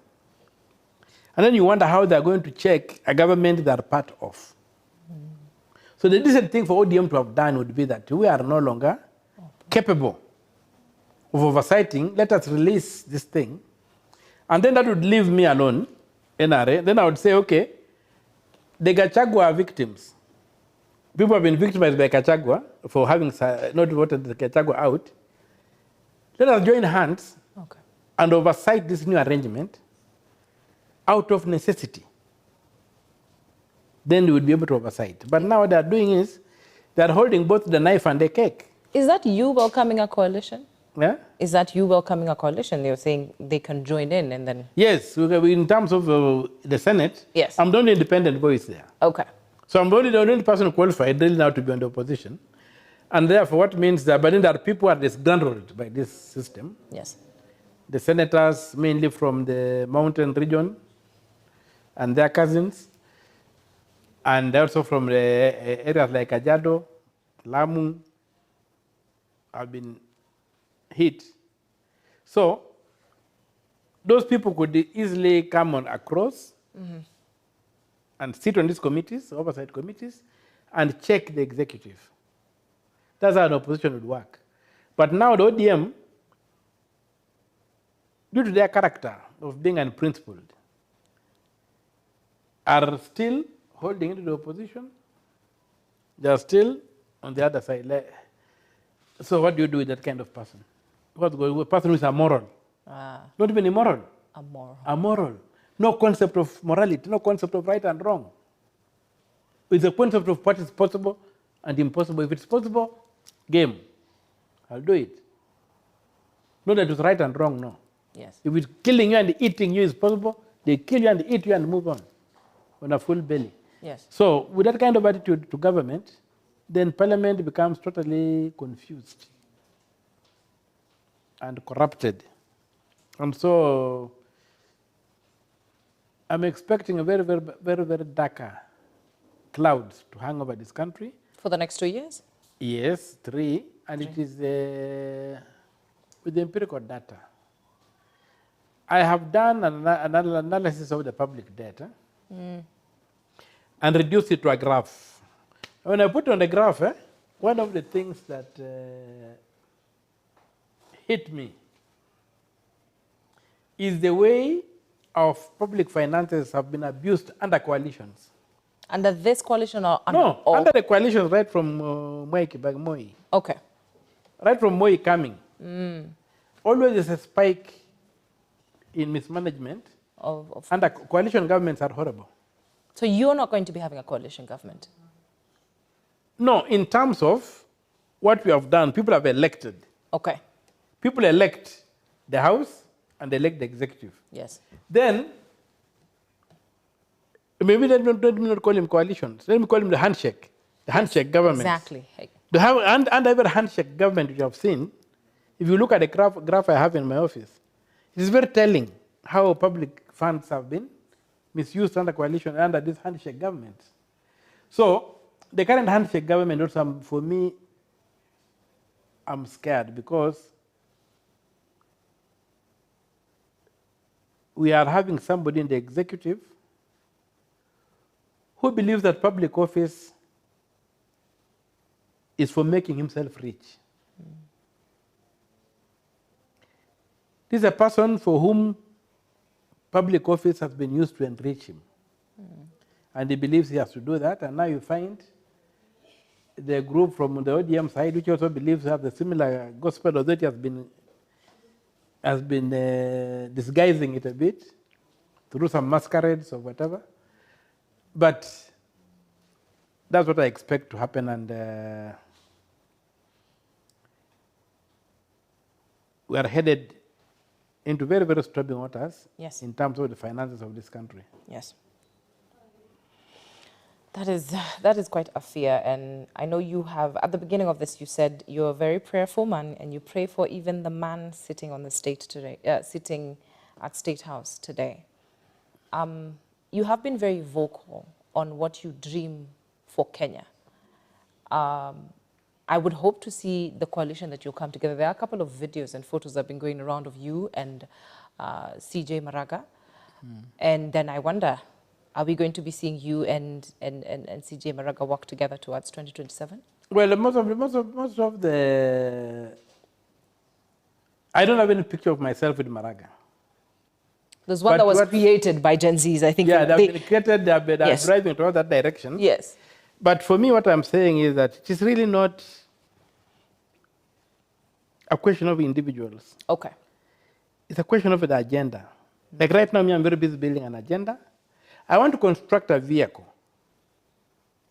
And then you wonder how they're going to check a government they're part of. So the decent thing for ODM to have done would be that we are no longer capable of oversighting. Let us release this thing. And then that would leave me alone, NRA. Then I would say, okay, the Gachagua are victims. People have been victimized by Gachagua for having not voted the Gachagua out. Let us join hands and oversight this new arrangement out of necessity. Then we would be able to oversight. But now what they're doing is they're holding both the knife and the cake. Is that you welcoming a coalition? Yeah? Is that you welcoming a coalition? You're saying they can join in and then... Yes, in terms of the Senate, yes. I'm the only independent voice there. Okay. So I'm the only person qualified really now to be on the opposition. And therefore, what means that, but then there are people who are disgruntled by this system. Yes. The senators, mainly from the mountain region, and their cousins, and also from the areas like Kajiado, Lamu, have been hit. So those people could easily come on across and sit on these committees, oversight committees, and check the executive. That's how an opposition would work. But now the ODM, due to their character of being unprincipled, are still holding into the opposition. They are still on the other side. So what do you do with that kind of person? A person who is amoral. Not even immoral. Amoral. No concept of morality, no concept of right and wrong. It's a concept of what is possible and impossible. If it's possible, game. I'll do it. Not that it's right and wrong, no. Yes. If it's killing you and eating you is possible, they kill you and eat you and move on a full belly. Yes. So with that kind of attitude to government, then parliament becomes totally confused and corrupted. And so I'm expecting a very, very, very, very darker clouds to hang over this country. For the next 2 years? Yes, 3. And it is with the empirical data. I have done an analysis of the public data and reduced it to a graph. When I put on the graph, one of the things that hit me is the way of public finances have been abused under coalitions. Under this coalition or under No, under the coalitions right from Moi. Okay. Right from Moi coming. Always there's a spike in mismanagement. Under coalition governments are horrible. So you're not going to be having a coalition government? No, in terms of what we have done, people have elected. Okay. People elect the House and elect the executive. Yes. Then, maybe let me not call him coalitions. Let me call him the handshake. The handshake government. Exactly. And every handshake government you have seen, if you look at the graph I have in my office, it is very telling how public funds have been misused under coalition under this handshake government. So the current handshake government also, for me, I'm scared because we are having somebody in the executive who believes that public office is for making himself rich. This is a person for whom public office has been used to enrich him. And he believes he has to do that. And now you find the group from the ODM side, which also believes they have the similar gospel, although it has been disguising it a bit through some masquerades or whatever. But that's what I expect to happen. And we are headed into very, very troubling waters. Yes. In terms of the finances of this country. Yes. That is quite a fear. And I know you have, at the beginning of this, you said you're a very prayerful man and you pray for even the man sitting on the state today, sitting at State House today. You have been very vocal on what you dream for Kenya. I would hope to see the coalition that you'll come together. There are a couple of videos and photos that have been going around of you and CJ Maraga. And then I wonder, are we going to be seeing you and CJ Maraga work together towards 2027? Well, most of the, I don't have any picture of myself with Maraga. There's one that was created by Gen Zs, I think. Yeah, they've been created, they're Yes. driving towards that direction. Yes. But for me, what I'm saying is that it is really not a question of individuals. Okay. It's a question of the agenda. Like right now, I'm very busy building an agenda. I want to construct a vehicle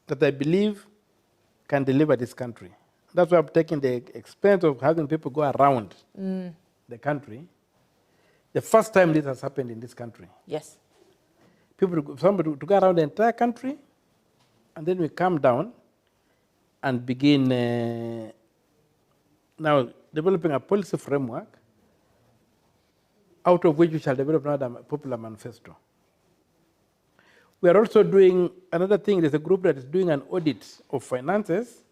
that I believe can deliver this country. That's why I'm taking the expense of having people go around the country. The first time this has happened in this country. Yes. Somebody to go around the entire country, and then we come down and begin now developing a policy framework out of which we shall develop another popular manifesto. We are also doing another thing. There's a group that is doing an audit of finances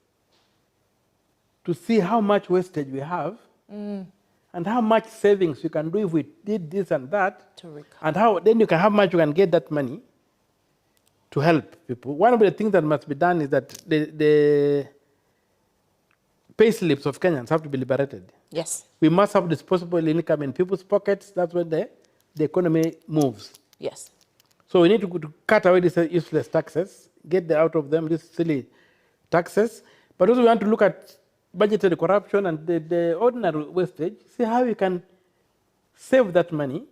to see how much wastage we have and how much savings you can do if we did this and that, and how then you can how much you can get that money to help people. One of the things that must be done is that the pay slips of Kenyans have to be liberated. Yes. We must have disposable income in people's pockets. That's when the economy moves. Yes. So we need to cut away these useless taxes, get out of them these silly taxes. But also we want to look at budgetary corruption and the ordinary wastage, see how we can save that money,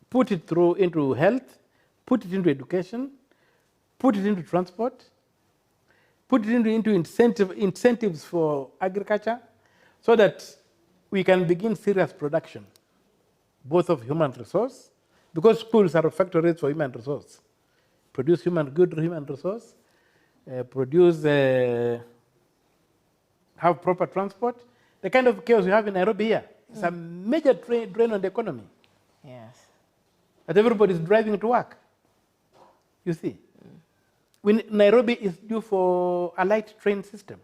put it through into health, put it into education, put it into transport, put it into incentives for agriculture, so that we can begin serious production, both of human resource, because schools are factories for human resource. Produce good human resource, have proper transport. The kind of chaos we have in Nairobi here, it's a major drain on the economy. Yes. That everybody is driving to work. You see, Nairobi is due for a light train system.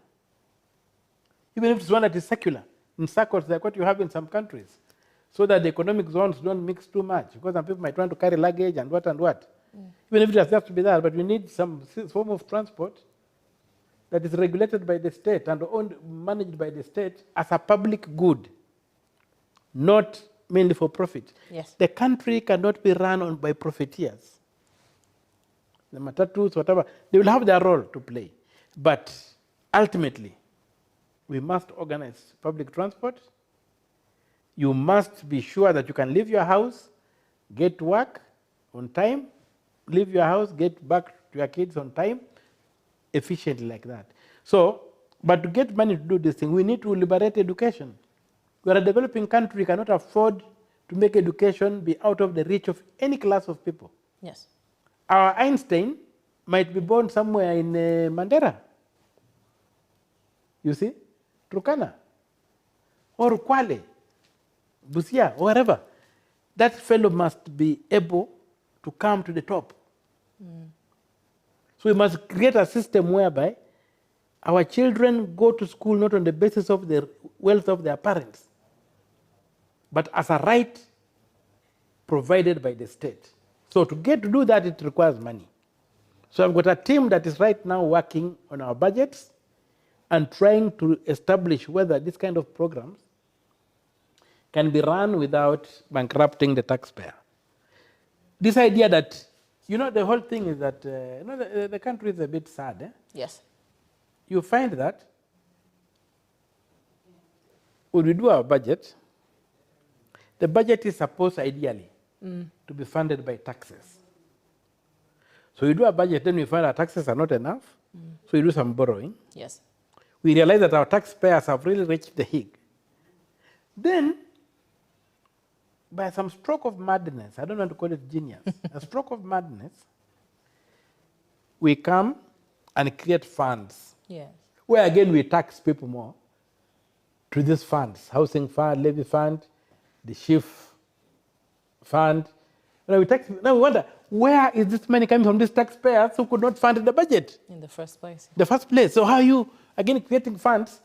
Even if it's one that is circular, in circles like what you have in some countries, so that the economic zones don't mix too much, because some people might want to carry luggage and what and what. Even if it has to be there, but we need some form of transport that is regulated by the state and managed by the state as a public good, not mainly for profit. Yes. The country cannot be run by profiteers. The matatus, whatever, they will have their role to play. But ultimately, we must organize public transport. You must be sure that you can leave your house, get to work on time, leave your house, get back to your kids on time, efficiently like that. So, but to get money to do this thing, we need to liberate education. We are a developing country, we cannot afford to make education be out of the reach of any class of people. Yes. Our Einstein might be born somewhere in Mandera, you see, Turkana, or Kwale, Busia, or wherever. That fellow must be able to come to the top. So we must create a system whereby our children go to school not on the basis of the wealth of their parents, but as a right provided by the state. So to do that, it requires money. So I've got a team that is right now working on our budgets and trying to establish whether this kind of programs can be run without bankrupting the taxpayer. This idea that, the whole thing is that, the country is a bit sad. Eh? Yes. You find that when we do our budget, the budget is supposed ideally to be funded by taxes. So we do a budget, then we find our taxes are not enough, so we do some borrowing. Yes. We realize that our taxpayers have really reached the Hague. Then, by some stroke of madness, I don't want to call it genius, a stroke of madness, we come and create funds. Yes. Where again we tax people more to these funds, housing fund, levy fund, the chief fund. Now we wonder, where is this money coming from these taxpayers who could not fund the budget? In the first place. The first place. So how are you, again, creating funds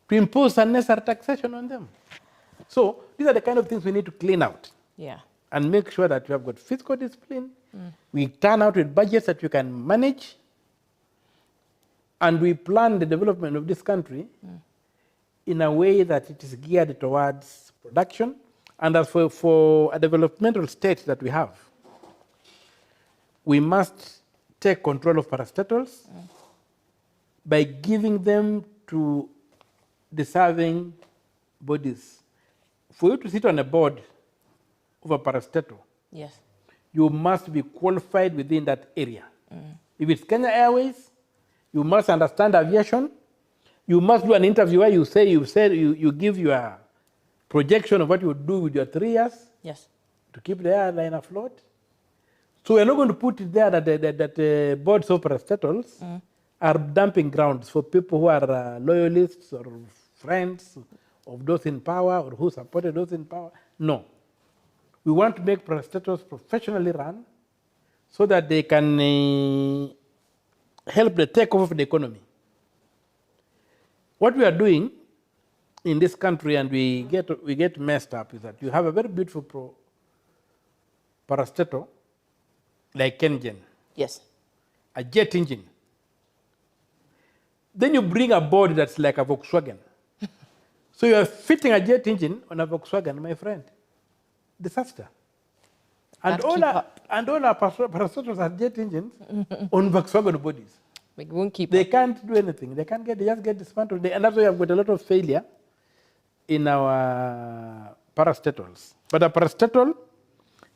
to impose unnecessary taxation on them? So these are the kind of things we need to clean out. Yeah. and make sure that you have got fiscal discipline. We turn out with budgets that you can manage, and we plan the development of this country in a way that it is geared towards production. And as for a developmental state that we have, we must take control of parastatals by giving them to deserving bodies. For you to sit on a board of a parastatal, Yes. you must be qualified within that area. If it's Kenya Airways, you must understand aviation. You must do an interview where you give your projection of what you would do with your 3 years Yes. to keep the airline afloat. So we're not going to put it there that boards of parastatals are dumping grounds for people who are loyalists or friends of those in power or who supported those in power. No. We want to make parastatals professionally run so that they can help the takeoff of the economy. What we are doing in this country, and we get messed up, is that you have a very beautiful parastatal like Kengen, Yes. a jet engine. Then you bring a board that's like a Volkswagen. So you are fitting a jet engine on a Volkswagen, my friend. Disaster. And all our parastatals are jet engines on Volkswagen bodies. We won't keep They up. can't do anything. They just get dismantled. And that's why we have got a lot of failure in our parastatals. But a parastatal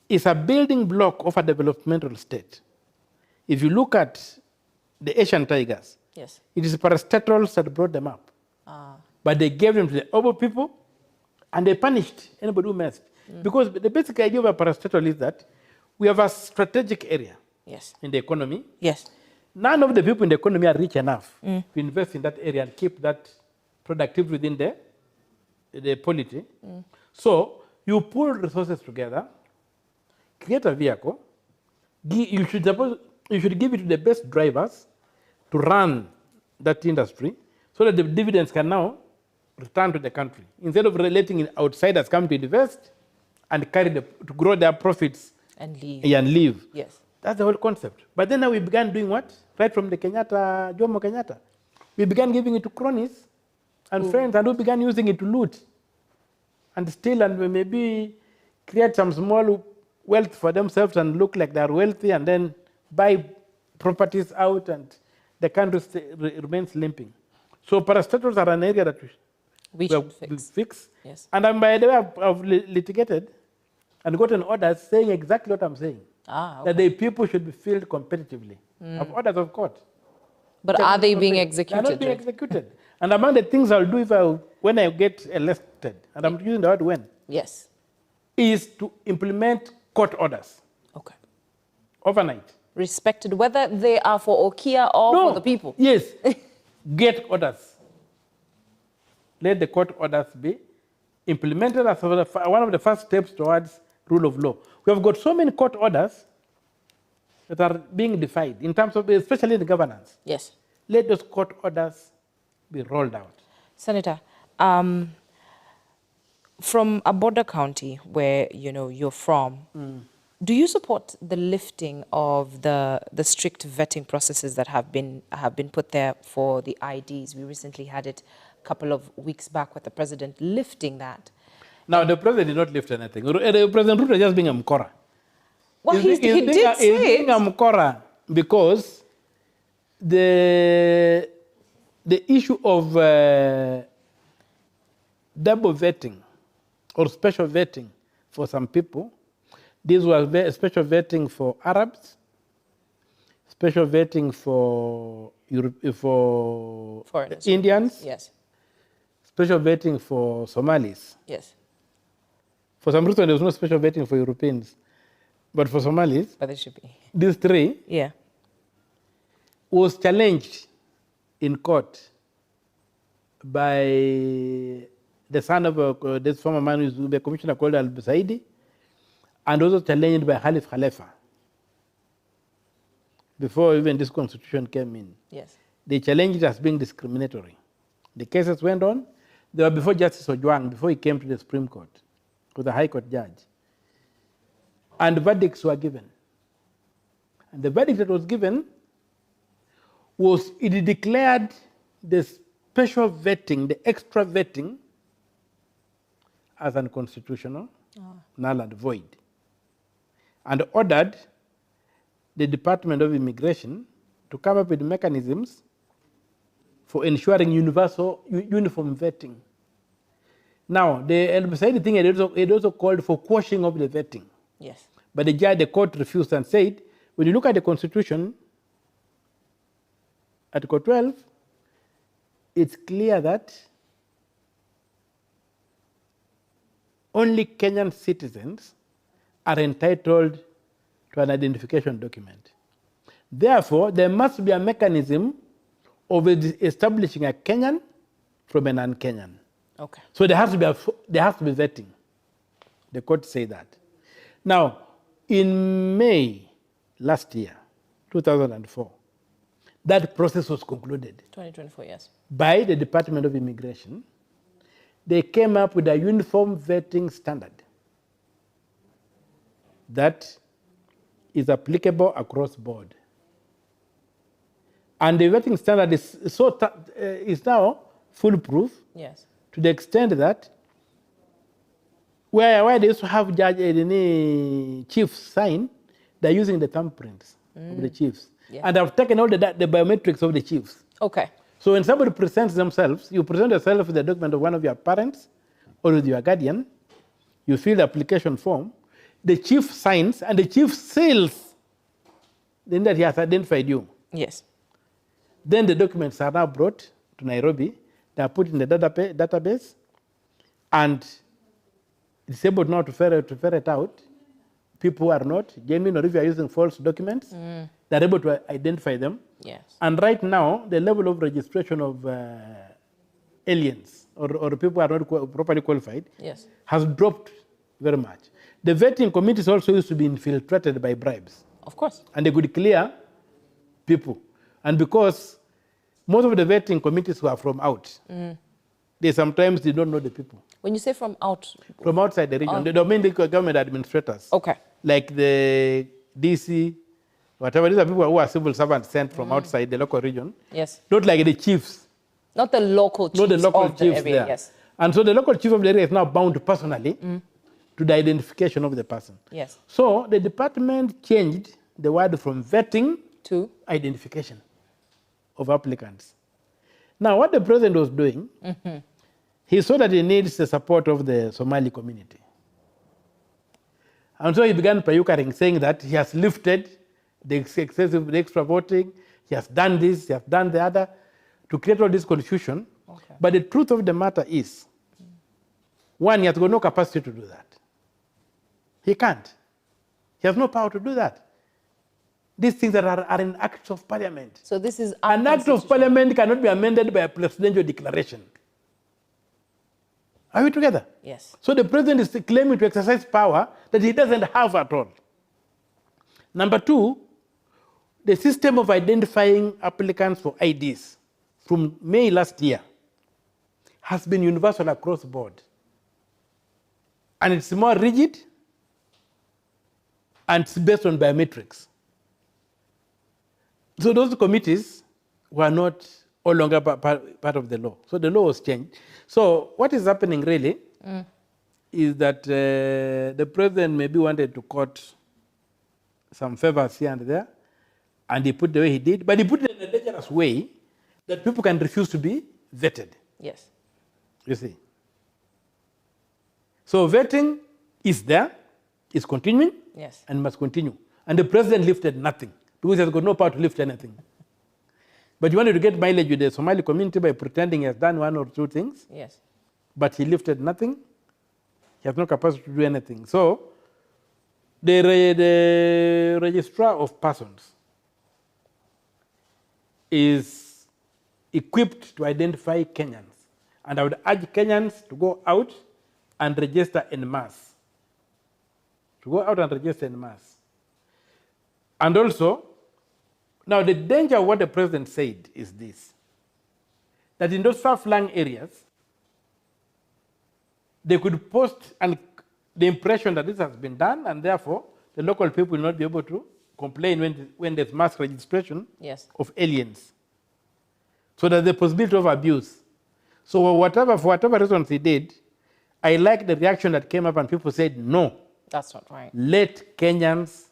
is a building block of a developmental state. If you look at the Asian tigers, Yes. it is parastatals that brought them up. But they gave them to the Obo people, and they punished anybody who messed. Because the basic idea of a parastatal is that we have a strategic area Yes. in the economy. Yes. None of the people in the economy are rich enough to invest in that area and keep that productive within the polity. So you pull resources together, create a vehicle. You should give it to the best drivers to run that industry so that the dividends can now return to the country. Instead of letting outsiders come to invest and to grow their profits And leave. and leave. Yes. That's the whole concept. But then now we began doing what? Right from the Jomo Kenyatta. We began giving it to cronies and friends, and we began using it to loot and steal and maybe create some small wealth for themselves and look like they are wealthy and then buy properties out, and the country remains limping. So parastatals are an area that We should fix. Yes. Yes. And by the way, I've litigated and gotten orders saying exactly what I'm saying. Okay. That the people should be filled competitively. I've orders of court. But are they being They're executed? not being executed. And among the things I'll do when I get elected, and I'm using the word when, Yes. is to implement court orders Okay. overnight. Respected, whether they are for OKIYA or for the people. Yes. Get orders. Let the court orders be implemented as one of the first steps towards rule of law. We have got so many court orders that are being defied in terms of, especially in governance. Yes. Let those court orders be rolled out. Senator, from a border county where you're from, do you support the lifting of the strict vetting processes that have been put there for the IDs? We recently had it a couple of weeks back with the president lifting that. Now, the president did not lift anything. President Ruto is just being a mkora. Well, he did say He's being a mkora because the issue of double vetting or special vetting for some people, this was special vetting for Arabs, special vetting for Foreigners. Indians, Yes. special vetting for Somalis. Yes. For some reason, there was no special vetting for Europeans. But for Somalis, But there should be. these three Yeah. was challenged in court by the son of this former man who is the commissioner called Al-Busaidi, and also challenged by Khalif Khalifa before even this constitution came in. Yes. They challenged it as being discriminatory. The cases went on. They were before Justice Ojwang, before he came to the Supreme Court, to the High Court judge. and verdicts were given. And the verdict that was given was it declared the special vetting, the extra vetting, as unconstitutional, null and void, and ordered the Department of Immigration to come up with mechanisms for ensuring uniform vetting. Now, the El-Basaidi thing it also called for quashing of the vetting. Yes. But the court refused and said, when you look at the Constitution, Article 12, it's clear that only Kenyan citizens are entitled to an identification document. Therefore, there must be a mechanism of establishing a Kenyan from a non-Kenyan. Okay. So there has to be vetting. The court say that. Now, in May last year, 2004, that process was concluded. 2024, yes. By the Department of Immigration. They came up with a uniform vetting standard that is applicable across board. And the vetting standard is now foolproof. Yes. To the extent that where they used to have chiefs sign, they're using the thumbprints of the chiefs. Yeah. And I've taken all the biometrics of the chiefs. Okay. So when somebody presents themselves, you present yourself with the document of one of your parents or with your guardian, you fill the application form, the chief signs and the chief seals, then that he has identified you. Yes. Then the documents are now brought to Nairobi, they are put in the database, and it's able now to ferret out people who are not genuine, or if you are using false documents, they're able to identify them. Yes. And right now, the level of registration of aliens or people who are not properly qualified Yes. has dropped very much. The vetting committees also used to be infiltrated by bribes. Of course. And they could clear people. And because most of the vetting committees were from out, they sometimes did not know the people. When you say from out? From outside the region, the domestic government administrators. Okay. Like the DC, whatever. These are people who are civil servants sent from outside the local region. Yes. Not like the chiefs. Not the local chiefs, Not the local of chiefs the area, there. yes. And so the local chief of the area is now bound personally to the identification of the person. Yes. So the department changed the word from vetting to identification of applicants. Now, what the president was doing, he saw that he needs the support of the Somali community. And so he began payukering, saying that he has lifted the extra voting, he has done this, he has done the other, to create all this confusion. Okay. But the truth of the matter is, one, he has got no capacity to do that. He can't. He has no power to do that. These things that are in acts of parliament. So this is an act of parliament cannot be amended by a presidential declaration. Are we together? Yes. So the president is claiming to exercise power that he doesn't have at all. Number two, the system of identifying applicants for IDs from May last year has been universal across the board. And it's more rigid and it's based on biometrics. So those committees were not no longer part of the law. So the law was changed. So what is happening really is that the president maybe wanted to cut some favors here and there, and he put the way he did, but he put it in a dangerous way that people can refuse to be vetted. Yes. You see. So vetting is there, is continuing, Yes. and must continue. And the president lifted nothing, because he has got no power to lift anything. But he wanted to get mileage with the Somali community by pretending he has done one or two things. Yes. But he lifted nothing. He has no capacity to do anything. So the registrar of persons is equipped to identify Kenyans. And I would urge Kenyans to go out and register en masse. To go out and register en masse. And also, now the danger of what the president said is this, that in those far-flung areas, they could post the impression that this has been done, and therefore the local people will not be able to complain when there's mass registration Yes. of aliens. So there's the possibility of abuse. So for whatever reasons he did, I like the reaction that came up and people said, no, That's not right. let Kenyans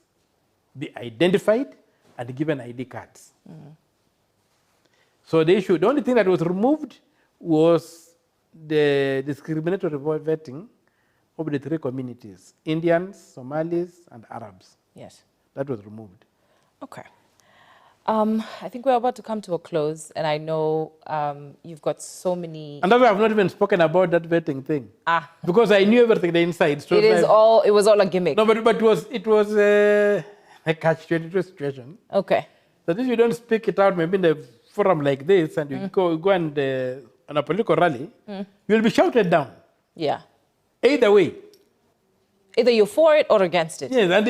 be identified and given ID cards. So the only thing that was removed was the discriminatory vetting of the three communities, Indians, Somalis, and Arabs. Yes. That was removed. Okay. I think we're about to come to a close, and I know you've got so many. And that's why I've not even spoken about that vetting thing. Because I knew everything the inside. So it was all a gimmick. No, but it was a catch-22 situation. Okay. That if you don't speak it out, maybe in a forum like this, and you go and on a political rally, you'll be shouted down. Yeah. Either way. Either you're for it or against it. Yes, and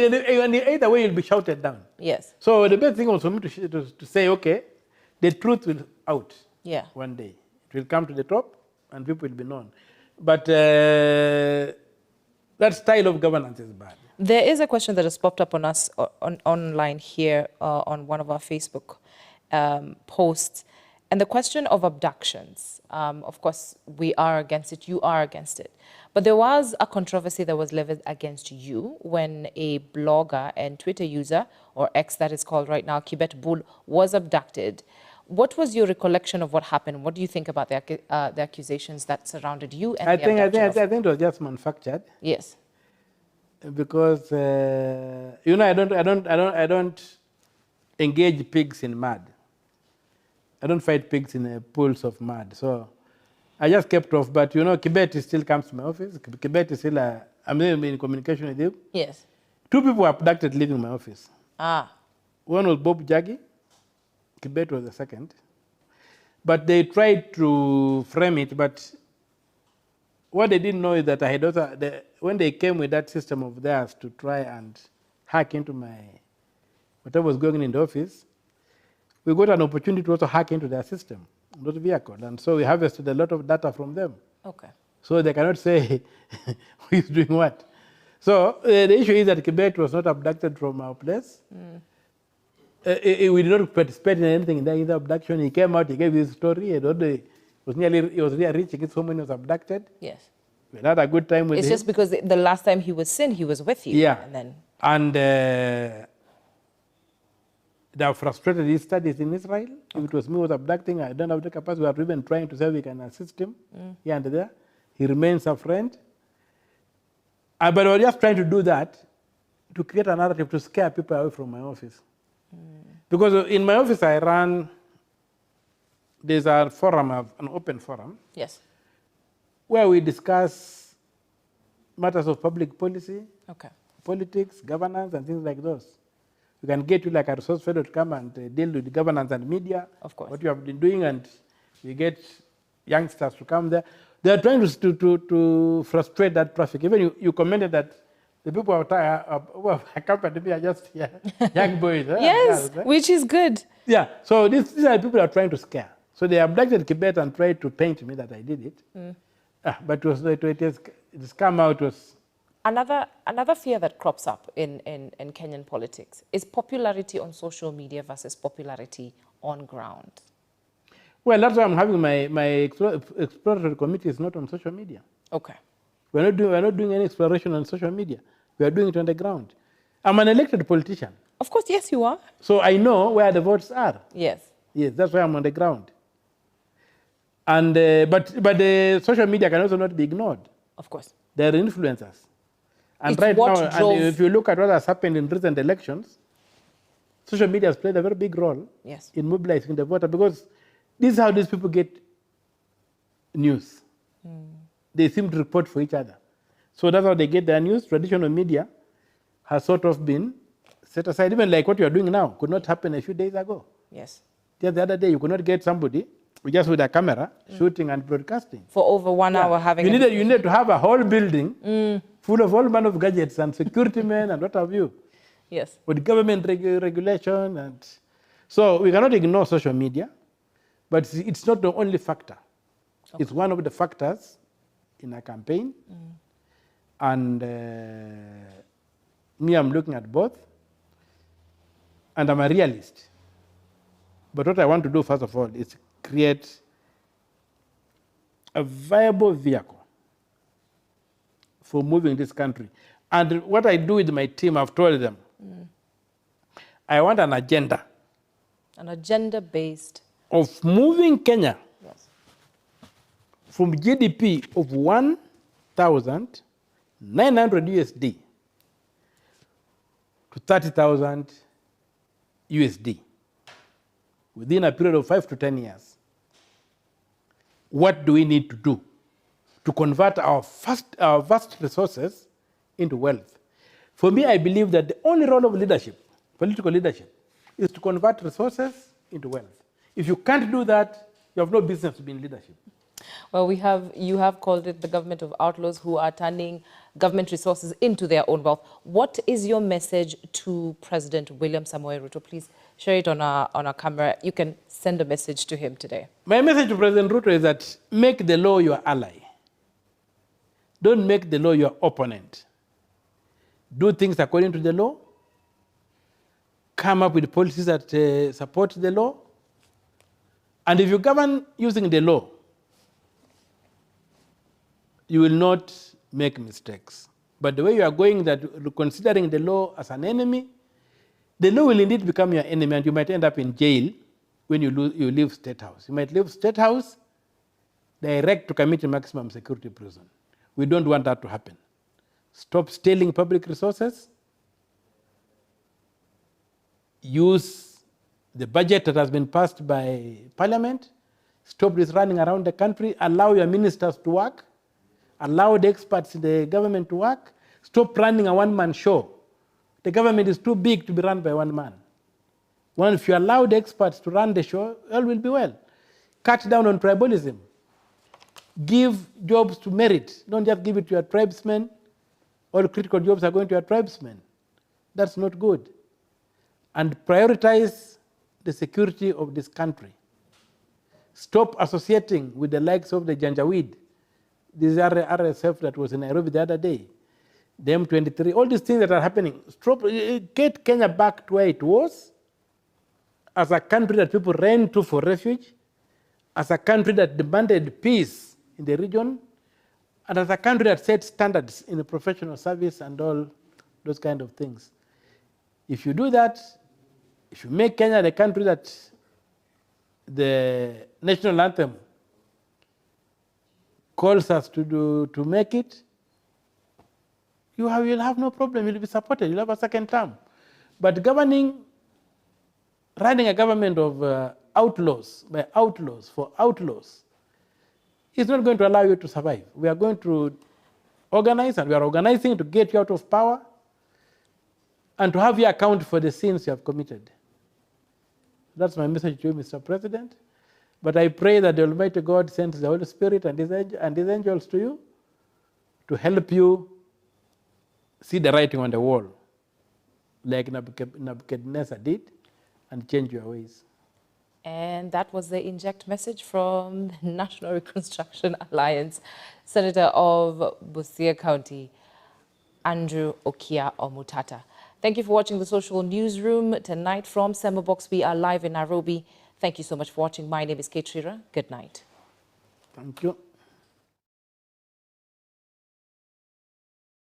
either way you'll be shouted down. Yes. So the best thing was for me to say, okay, the truth will out. Yeah. One day. It will come to the top and people will be known. But that style of governance is bad. There is a question that has popped up on us online here on one of our Facebook posts. And the question of abductions, of course, we are against it, you are against it. But there was a controversy that was leveled against you when a blogger and Twitter user, or X that is called right now, Kibet Bull, was abducted. What was your recollection of what happened? What do you think about the accusations that surrounded you and I the abduction? think it was just manufactured. Yes. Because I don't engage pigs in mud. I don't fight pigs in pools of mud. So I just kept off. But Kibet still comes to my office. Kibet is still I'm in communication with him. Yes. 2 people were abducted leaving my office. One was Bob Jaggi. Kibet was the second. But they tried to frame it, but what they didn't know is that I had also, when they came with that system of theirs to try and hack into whatever was going on in the office, we got an opportunity to also hack into their system, not vehicle. And so we harvested a lot of data from them. Okay. So they cannot say who is doing what. So the issue is that Kibet was not abducted from our place. We did not participate in anything in the abduction. He came out, he gave his story. He was really reaching his home when he was abducted. Yes. We had a good time with him. It's just because the last time he was seen, he was with you. Yeah. And they have frustrated his studies in Israel. If it was me who was abducting, I don't have the capacity. We are even trying to say we can assist him here and there. He remains a friend. But we were just trying to do that to create a narrative to scare people away from my office. Because in my office I run, there's a forum, an open forum. Yes. Where we discuss matters of public policy, politics, governance, and things like those. We can get you like a resource fellow to come and deal with governance and media, of course, what you have been doing, and we get youngsters to come there. They are trying to frustrate that traffic. Even you commented that the people who have accompanied me are just young boys. Yes, which is good. Yeah, so these are the people who are trying to scare. So they abducted Kibet and tried to paint me that I did it. But it has come out was... Another fear that crops up in Kenyan politics is popularity on social media versus popularity on ground. Well, that's why I'm having my exploratory committee is not on social media. Okay. We're not doing any exploration on social media. We are doing it on the ground. I'm an elected politician. Of course, yes, you are. So I know where the votes are. Yes. Yes, that's why I'm on the ground. And but the social media can also not be ignored. Of course. They're influencers. And it's right now, drove... and if you look at what has happened in recent elections, social media has played a very big role in mobilizing the voter, because this is how these people get news. They seem to report for each other. So that's how they get their news. Traditional media has sort of been set aside. Even like what you are doing now could not happen a few days ago. Yes. Just the other day, you could not get somebody just with a camera shooting and broadcasting. For over 1 hour having... You needed to have a whole building full of all manner of gadgets and security men and what have you. Yes. With government regulation. And so we cannot ignore social media, but it's not the only factor. Okay. It's one of the factors in a campaign. And Me, I'm looking at both. And I'm a realist. But what I want to do, first of all, is create a viable vehicle for moving this country. And what I do with my team, I've told them, I want an agenda. An agenda-based. Of moving Kenya, Yes, from GDP of 1,900 USD to 30,000 USD within a period of 5 to 10 years. What do we need to do to convert our vast resources into wealth? For me, I believe that the only role of leadership, political leadership, is to convert resources into wealth. If you can't do that, you have no business to be in leadership. Well, you have called it the government of outlaws who are turning government resources into their own wealth. What is your message to President William Samoei Ruto? Please share it on our camera. You can send a message to him today. My message to President Ruto is that make the law your ally. Don't make the law your opponent. Do things according to the law. Come up with policies that support the law. And if you govern using the law, you will not make mistakes. But the way you are going, that considering the law as an enemy, the law will indeed become your enemy, and you might end up in jail when you leave State House. You might leave State House direct to commit a maximum security prison. We don't want that to happen. Stop stealing public resources. Use the budget that has been passed by Parliament. Stop this running around the country. Allow your ministers to work. Allow the experts in the government to work. Stop running a one-man show. The government is too big to be run by one man. Well, if you allow the experts to run the show, all will be well. Cut down on tribalism. Give jobs to merit. Don't just give it to your tribesmen. All critical jobs are going to your tribesmen. That's not good. And prioritize the security of this country. Stop associating with the likes of the Janjaweed. This is RSF that was in Nairobi the other day. The M23, all these things that are happening. Stop, get Kenya back to where it was, as a country that people ran to for refuge, as a country that demanded peace in the region, and as a country that set standards in the professional service and all those kind of things. If you do that, if you make Kenya the country that the national anthem calls us to make it, you'll have no problem. You'll be supported. You'll have a second term. But running a government of outlaws, by outlaws, for outlaws, is not going to allow you to survive. We are going to organize, and we are organizing to get you out of power and to have you account for the sins you have committed. That's my message to you, Mr. President. But I pray that the Almighty God sends the Holy Spirit and His angels to you to help you see the writing on the wall, like Nebuchadnezzar did, and change your ways. And that was the inject message from the National Reconstruction Alliance, Senator of Busia County, Andrew Okia OMTATA. Thank you for watching the Social Newsroom tonight from Sema Box. We are live in Nairobi. Thank you so much for watching. My name is Kate Shira. Good night. Thank you.